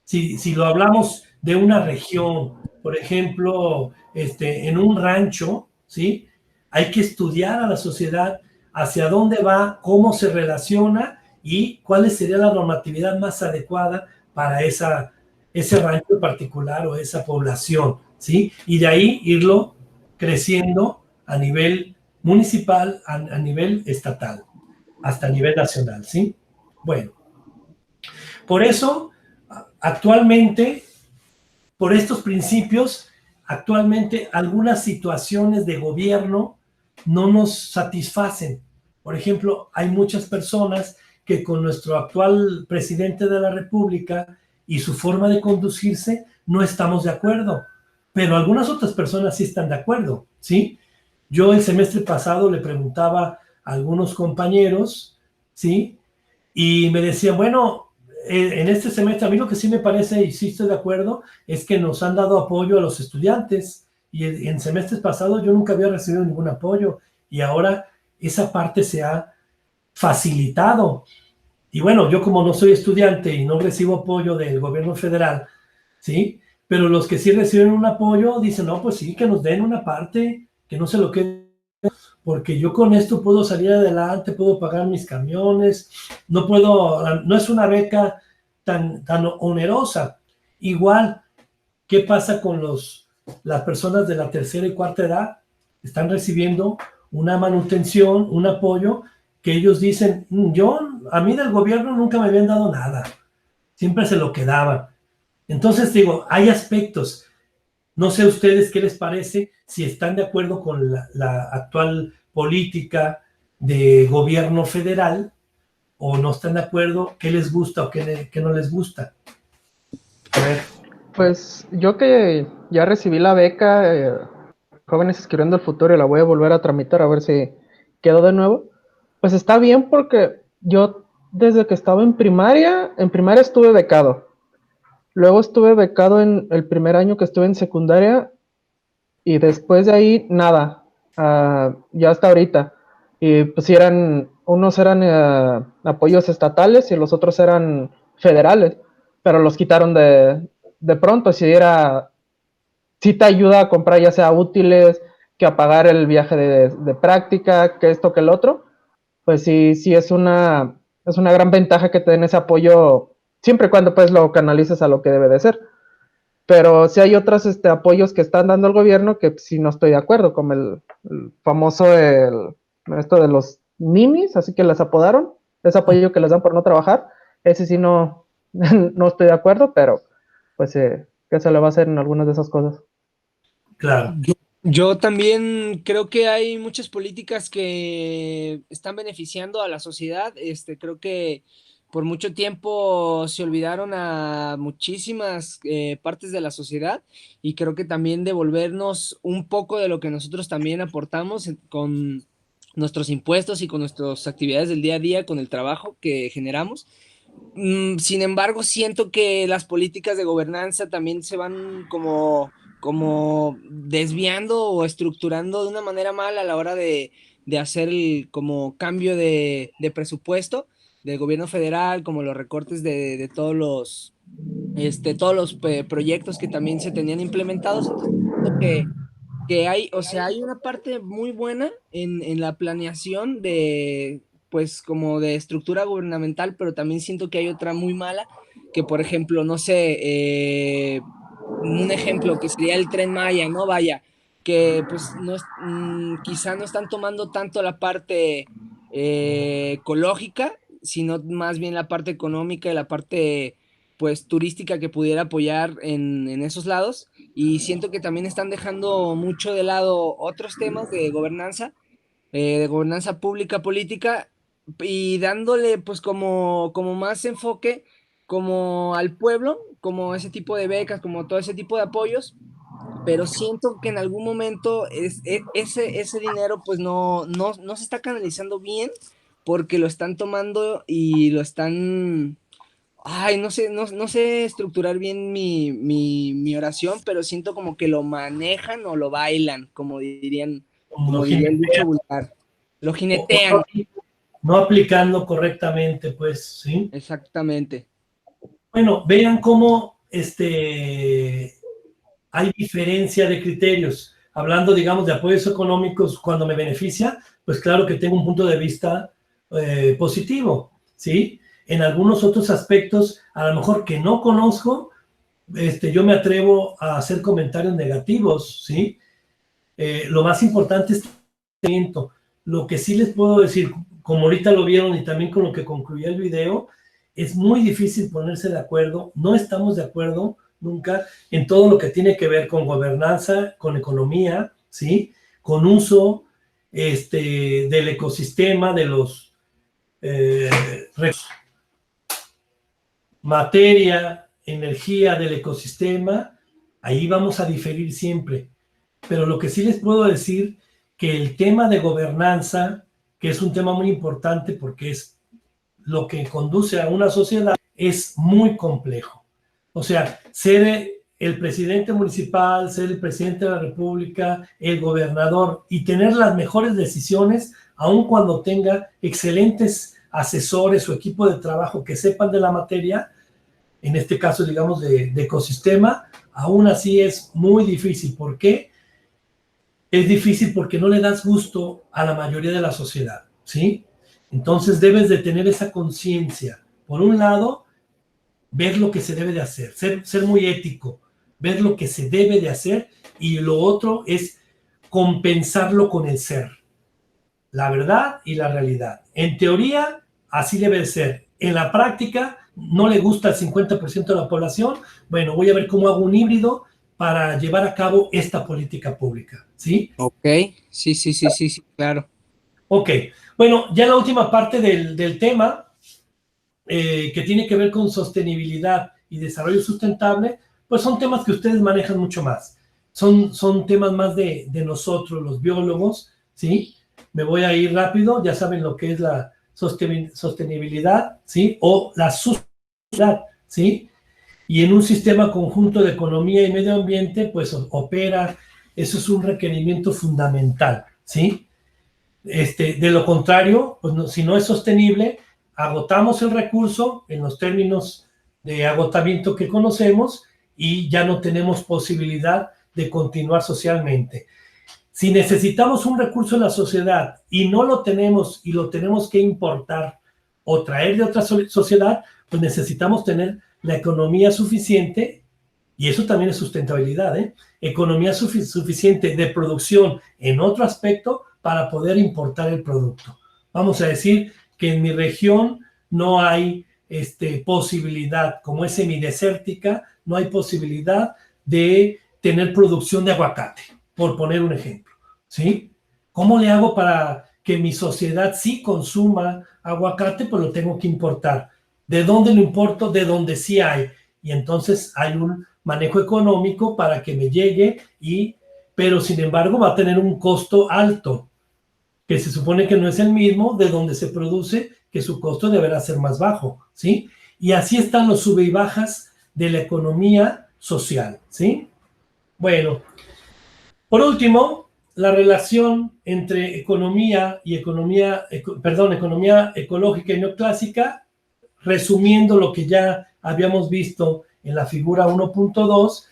Speaker 1: si lo hablamos de una región, por ejemplo, en un rancho, ¿sí? Hay que estudiar a la sociedad hacia dónde va, cómo se relaciona y cuál sería la normatividad más adecuada para ese rancho particular o esa población, ¿sí? Y de ahí irlo creciendo a nivel municipal, a nivel estatal, hasta nivel nacional, ¿sí? Bueno, por eso, actualmente, por estos principios, actualmente algunas situaciones de gobierno no nos satisfacen. Por ejemplo, hay muchas personas que con nuestro actual presidente de la República y su forma de conducirse no estamos de acuerdo, pero algunas otras personas sí están de acuerdo, ¿sí? Yo el semestre pasado le preguntaba a algunos compañeros, ¿sí? Y me decían, bueno, en este semestre a mí lo que sí me parece, y sí estoy de acuerdo, es que nos han dado apoyo a los estudiantes. Y en semestres pasados yo nunca había recibido ningún apoyo. Y ahora esa parte se ha facilitado. Y bueno, yo como no soy estudiante y no recibo apoyo del gobierno federal, ¿sí? Pero los que sí reciben un apoyo dicen, no, pues sí, que nos den una parte, que no se lo quede, porque yo con esto puedo salir adelante, puedo pagar mis camiones, no es una beca tan onerosa. Igual, ¿qué pasa con las personas de la tercera y cuarta edad? Están recibiendo una manutención, un apoyo, que ellos dicen, a mí del gobierno nunca me habían dado nada, siempre se lo quedaban. Entonces digo, hay aspectos. No sé a ustedes qué les parece, si están de acuerdo con la actual política de gobierno federal o no están de acuerdo, qué les gusta o qué no les gusta. A ver.
Speaker 2: Pues yo que ya recibí la beca, Jóvenes Escribiendo el Futuro, y la voy a volver a tramitar a ver si quedo de nuevo, pues está bien porque yo desde que estaba en primaria estuve becado. Luego estuve becado en el primer año que estuve en secundaria y después de ahí nada, ya hasta ahorita. Y pues unos eran apoyos estatales y los otros eran federales, pero los quitaron de pronto. Si te ayuda a comprar ya sea útiles, que a pagar el viaje de práctica, que esto, que el otro, pues sí es una gran ventaja que te den ese apoyo, siempre y cuando pues lo canalices a lo que debe de ser. Pero sí hay otros apoyos que están dando el gobierno que sí no estoy de acuerdo, como el famoso, esto de los ninis, así que les apodaron, ese apoyo que les dan por no trabajar, ese sí no, no estoy de acuerdo, pero pues ¿qué se le va a hacer en algunas de esas cosas?
Speaker 1: Claro.
Speaker 3: Yo también creo que hay muchas políticas que están beneficiando a la sociedad. Creo que por mucho tiempo se olvidaron a muchísimas partes de la sociedad y creo que también devolvernos un poco de lo que nosotros también aportamos con nuestros impuestos y con nuestras actividades del día a día, con el trabajo que generamos, Sin embargo, siento que las políticas de gobernanza también se van como desviando o estructurando de una manera mal a la hora de hacer el como cambio de presupuesto del gobierno federal, como los recortes de todos los proyectos que también se tenían implementados. Entonces, siento que hay, o sea, hay una parte muy buena en la planeación de, pues, como de estructura gubernamental, pero también siento que hay otra muy mala, que por ejemplo, no sé, un ejemplo que sería el Tren Maya, ¿no? Vaya, que pues no es, quizá no están tomando tanto la parte ecológica, sino más bien la parte económica y la parte pues turística que pudiera apoyar en esos lados, y siento que también están dejando mucho de lado otros temas de gobernanza pública, política, y dándole pues como más enfoque como al pueblo, como ese tipo de becas, como todo ese tipo de apoyos, pero siento que en algún momento ese dinero pues no se está canalizando bien porque lo están tomando y lo están. Ay, no sé estructurar bien mi oración, pero siento como que lo manejan o lo bailan, como diría el dicho vulgar. Lo jinetean.
Speaker 1: No aplicando correctamente, pues, ¿sí?
Speaker 3: Exactamente.
Speaker 1: Bueno, vean cómo hay diferencia de criterios. Hablando, digamos, de apoyos económicos, cuando me beneficia, pues claro que tengo un punto de vista positivo, ¿sí? En algunos otros aspectos, a lo mejor que no conozco, yo me atrevo a hacer comentarios negativos, ¿sí? Lo más importante es lo que sí les puedo decir, como ahorita lo vieron y también con lo que concluía el video, es muy difícil ponerse de acuerdo, no estamos de acuerdo nunca en todo lo que tiene que ver con gobernanza, con economía, ¿sí? Con uso del ecosistema, de los materia, energía del ecosistema, ahí vamos a diferir siempre. Pero lo que sí les puedo decir, que el tema de gobernanza, que es un tema muy importante porque es lo que conduce a una sociedad, es muy complejo. O sea, ser el presidente municipal, ser el presidente de la república, el gobernador y tener las mejores decisiones, aun cuando tenga excelentes asesores o equipo de trabajo que sepan de la materia, en este caso, digamos, de ecosistema, aún así es muy difícil. ¿Por qué? Es difícil porque no le das gusto a la mayoría de la sociedad, ¿sí? Entonces debes de tener esa conciencia. Por un lado, ver lo que se debe de hacer, ser muy ético, ver lo que se debe de hacer, y lo otro es compensarlo con el ser. La verdad y la realidad. En teoría, así debe de ser. En la práctica, no le gusta al 50% de la población. Bueno, voy a ver cómo hago un híbrido para llevar a cabo esta política pública, ¿sí?
Speaker 3: Ok, sí, claro.
Speaker 1: Ok, bueno, ya la última parte del tema, que tiene que ver con sostenibilidad y desarrollo sustentable, pues son temas que ustedes manejan mucho más. Son temas más de nosotros, los biólogos, ¿sí? Me voy a ir rápido, ya saben lo que es la sostenibilidad, ¿sí? O la sustentabilidad, ¿sí? Y en un sistema conjunto de economía y medio ambiente, pues opera, eso es un requerimiento fundamental, ¿sí? De lo contrario, pues no, si no es sostenible, agotamos el recurso en los términos de agotamiento que conocemos y ya no tenemos posibilidad de continuar socialmente. Si necesitamos un recurso en la sociedad y no lo tenemos y lo tenemos que importar o traer de otra sociedad, pues necesitamos tener la economía suficiente, y eso también es sustentabilidad, economía suficiente de producción en otro aspecto para poder importar el producto. Vamos a decir que en mi región no hay posibilidad, como es semidesértica, no hay posibilidad de tener producción de aguacate, por poner un ejemplo, ¿sí? ¿Cómo le hago para que mi sociedad sí consuma aguacate? Pues lo tengo que importar. ¿De dónde lo importo? De donde sí hay. Y entonces hay un manejo económico para que me llegue, pero sin embargo va a tener un costo alto, que se supone que no es el mismo de donde se produce, que su costo deberá ser más bajo, ¿sí? Y así están los sube y bajas de la economía social, ¿sí? Bueno, por último, la relación entre economía ecológica y neoclásica, resumiendo lo que ya habíamos visto en la figura 1.2,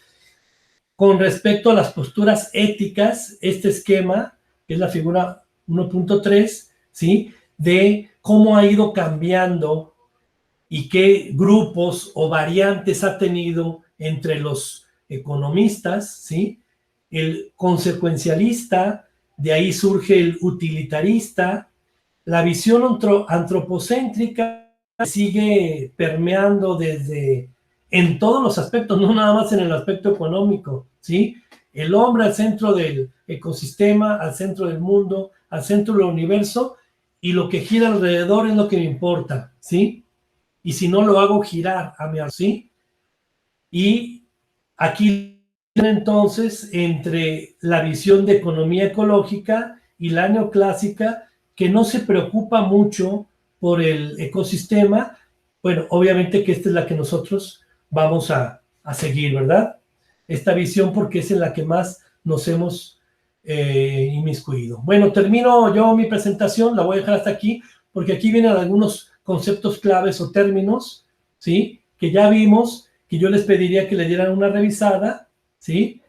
Speaker 1: con respecto a las posturas éticas, este esquema, que es la figura 1.3, ¿sí? De cómo ha ido cambiando y qué grupos o variantes ha tenido entre los economistas, ¿sí? El consecuencialista, de ahí surge el utilitarista, la visión antropocéntrica sigue permeando en todos los aspectos, no nada más en el aspecto económico, ¿sí? El hombre al centro del ecosistema, al centro del mundo, al centro del universo, y lo que gira alrededor es lo que me importa, ¿sí? Y si no lo hago girar a mi ¿sí? Y aquí entonces entre la visión de economía ecológica y la neoclásica, que no se preocupa mucho por el ecosistema. Bueno, obviamente que esta es la que nosotros vamos a seguir, ¿verdad? Esta visión, porque es en la que más nos hemos inmiscuido. Bueno, termino yo mi presentación, la voy a dejar hasta aquí, porque aquí vienen algunos conceptos claves o términos, ¿sí? Que ya vimos, que yo les pediría que le dieran una revisada, ¿sí?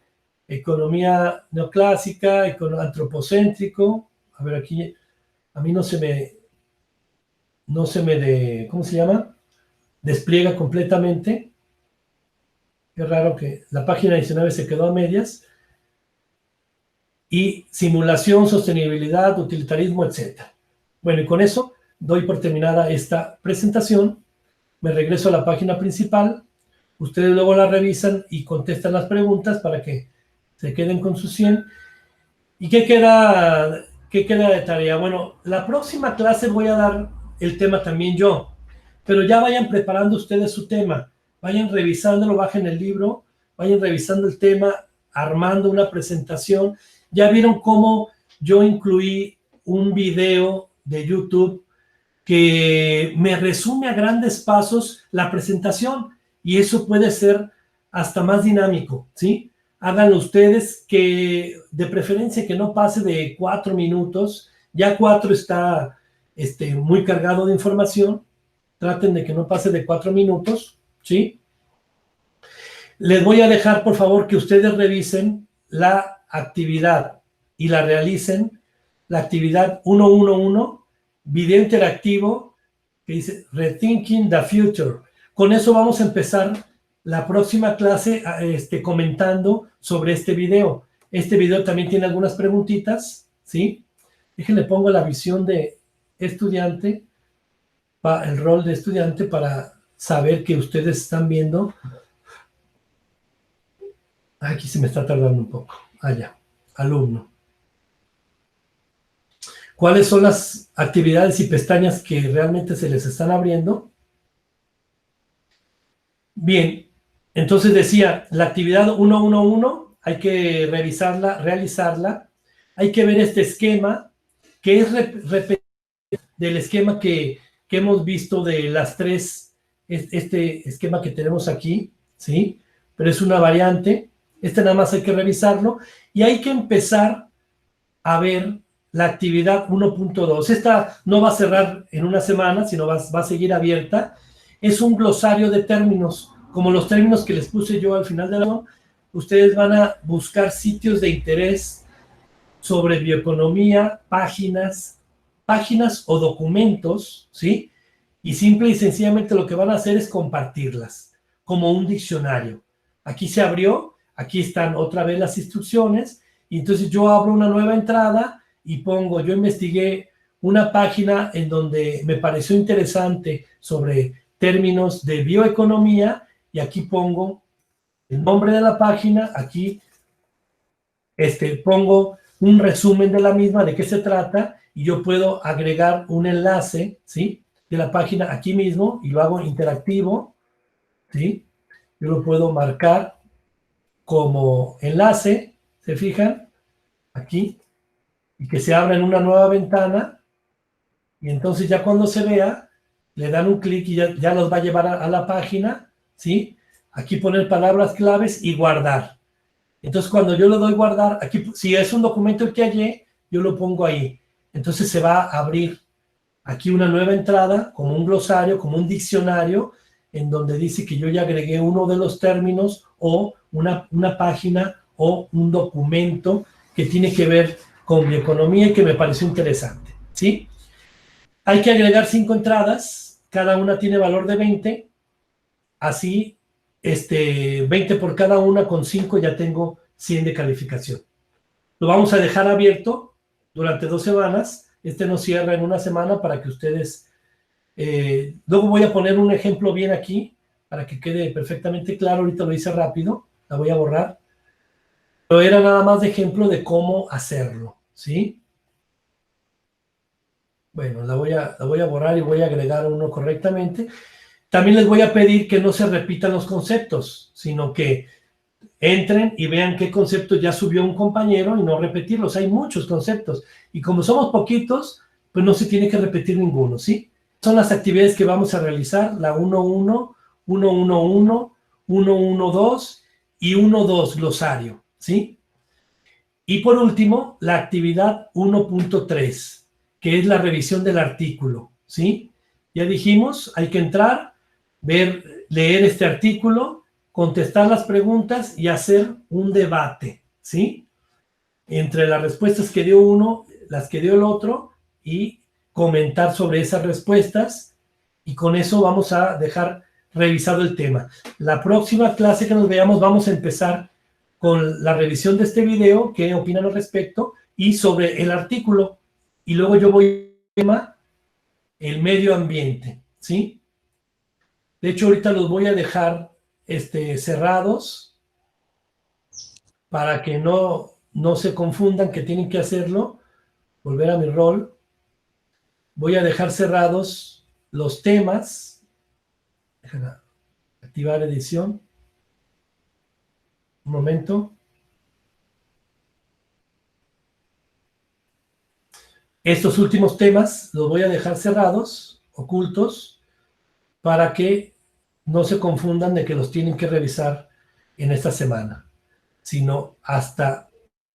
Speaker 1: Economía neoclásica, antropocéntrico. A ver, aquí a mí no se me ¿cómo se llama? Despliega completamente. Qué raro que la página 19 se quedó a medias. Y simulación, sostenibilidad, utilitarismo, etc. Bueno, y con eso doy por terminada esta presentación. Me regreso a la página principal. Ustedes luego la revisan y contestan las preguntas para que se queden con su 100. ¿Y qué queda de tarea? Bueno, la próxima clase voy a dar el tema también yo, pero ya vayan preparando ustedes su tema, vayan revisándolo, bajen el libro, vayan revisando el tema, armando una presentación. Ya vieron cómo yo incluí un video de YouTube que me resume a grandes pasos la presentación, y eso puede ser hasta más dinámico, ¿sí? Háganlo ustedes, que de preferencia que no pase de 4 minutos, ya 4 está muy cargado de información, traten de que no pase de 4 minutos, ¿sí? Les voy a dejar, por favor, que ustedes revisen la actividad y la realicen, la actividad 111, video interactivo, que dice Rethinking the Future. Con eso vamos a empezar la próxima clase comentando sobre este video. Este video también tiene algunas preguntitas, ¿sí? Déjenle pongo la visión de estudiante, el rol de estudiante, para saber que ustedes están viendo. Aquí se me está tardando un poco. Allá, alumno. ¿Cuáles son las actividades y pestañas que realmente se les están abriendo? Bien, entonces decía, la actividad 111 hay que revisarla, realizarla. Hay que ver este esquema, que es repetido del esquema que hemos visto de las tres, este esquema que tenemos aquí, ¿sí? Pero es una variante. Nada más hay que revisarlo. Y hay que empezar a ver la actividad 1.2. Esta no va a cerrar en una semana, sino va a seguir abierta. Es un glosario de términos, como los términos que les puse yo al final del año. Ustedes van a buscar sitios de interés sobre bioeconomía, páginas o documentos, ¿sí? Y simple y sencillamente lo que van a hacer es compartirlas, como un diccionario. Aquí se abrió, aquí están otra vez las instrucciones, y entonces yo abro una nueva entrada y pongo, yo investigué una página en donde me pareció interesante sobre términos de bioeconomía, y aquí pongo el nombre de la página, aquí pongo un resumen de la misma, de qué se trata, y yo puedo agregar un enlace, ¿sí? De la página aquí mismo, y lo hago interactivo, ¿sí? Yo lo puedo marcar como enlace, ¿se fijan? Aquí, y que se abra en una nueva ventana, y entonces ya cuando se vea, le dan un clic y ya los va a llevar a la página, ¿sí? Aquí poner palabras claves y guardar. Entonces, cuando yo le doy guardar, aquí, si es un documento el que hallé, yo lo pongo ahí. Entonces se va a abrir aquí una nueva entrada, como un glosario, como un diccionario, en donde dice que yo ya agregué uno de los términos o una página o un documento que tiene que ver con bioeconomía y que me pareció interesante, ¿sí? Hay que agregar 5 entradas, cada una tiene valor de 20, así 20 por cada una, con 5 ya tengo 100 de calificación. Lo vamos a dejar abierto durante 2 semanas, no cierra en una semana para que ustedes... luego voy a poner un ejemplo bien aquí, para que quede perfectamente claro, ahorita lo hice rápido, la voy a borrar, pero era nada más de ejemplo de cómo hacerlo, ¿sí? Bueno, la voy a borrar y voy a agregar uno correctamente. También les voy a pedir que no se repitan los conceptos, sino que entren y vean qué conceptos ya subió un compañero y no repetirlos. Hay muchos conceptos. Y como somos poquitos, pues no se tiene que repetir ninguno, ¿sí? Son las actividades que vamos a realizar, la 1.1, 1.1.1, 1.1.2 y 1.2 glosario, ¿sí? Y por último, la actividad 1.3, que es la revisión del artículo, ¿sí? Ya dijimos, hay que entrar, leer este artículo, contestar las preguntas y hacer un debate, ¿sí? Entre las respuestas que dio uno, las que dio el otro, y comentar sobre esas respuestas, y con eso vamos a dejar revisado el tema. La próxima clase que nos veamos vamos a empezar con la revisión de este video, qué opinan al respecto, y sobre el artículo, y luego yo voy al tema, el medio ambiente, ¿sí? De hecho, ahorita los voy a dejar cerrados para que no se confundan que tienen que hacerlo. Volver a mi rol. Voy a dejar cerrados los temas. Déjame activar edición. Un momento. Estos últimos temas los voy a dejar cerrados, ocultos, para que no se confundan de que los tienen que revisar en esta semana, sino hasta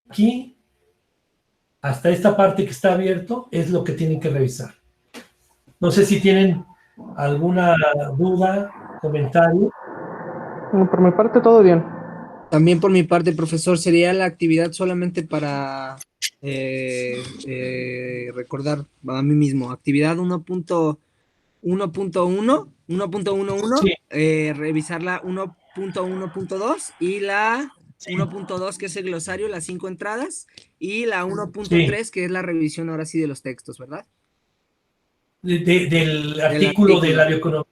Speaker 1: aquí, hasta esta parte que está abierto, es lo que tienen que revisar. No sé si tienen alguna duda, comentario.
Speaker 2: Por mi parte, todo bien.
Speaker 3: También por mi parte, profesor, sería la actividad solamente para recordar a mí mismo. Actividad 1.1, 1.11,
Speaker 1: Sí.
Speaker 3: Revisar la 1.1.2 y la 1.2, que es el glosario, las 5 entradas, y la 1.3, que es la revisión ahora sí de los textos, ¿verdad?
Speaker 1: Del artículo de la bioeconomía.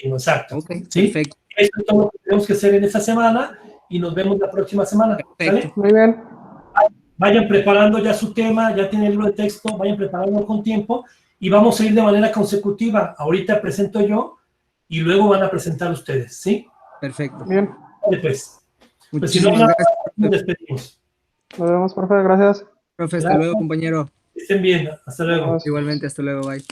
Speaker 1: Exacto.
Speaker 3: Okay,
Speaker 1: ¿sí?
Speaker 3: Perfecto.
Speaker 1: Esto es todo lo que tenemos que hacer en esta semana y nos vemos la próxima semana.
Speaker 3: Perfecto.
Speaker 1: ¿Vale?
Speaker 2: Muy bien.
Speaker 1: Vayan preparando ya su tema, ya tienen el libro de texto, vayan preparándolo con tiempo y vamos a ir de manera consecutiva. Ahorita presento yo y luego van a presentar ustedes, ¿sí?
Speaker 3: Perfecto.
Speaker 2: Bien.
Speaker 1: Vale, pues. Pues si
Speaker 3: Muchísimas
Speaker 1: no,
Speaker 3: gracias,
Speaker 1: nos despedimos.
Speaker 2: Nos vemos, profe. Gracias.
Speaker 3: profe. Hasta luego, compañero.
Speaker 1: Que estén bien. Hasta luego.
Speaker 2: Adiós.
Speaker 3: Igualmente, hasta luego. Bye.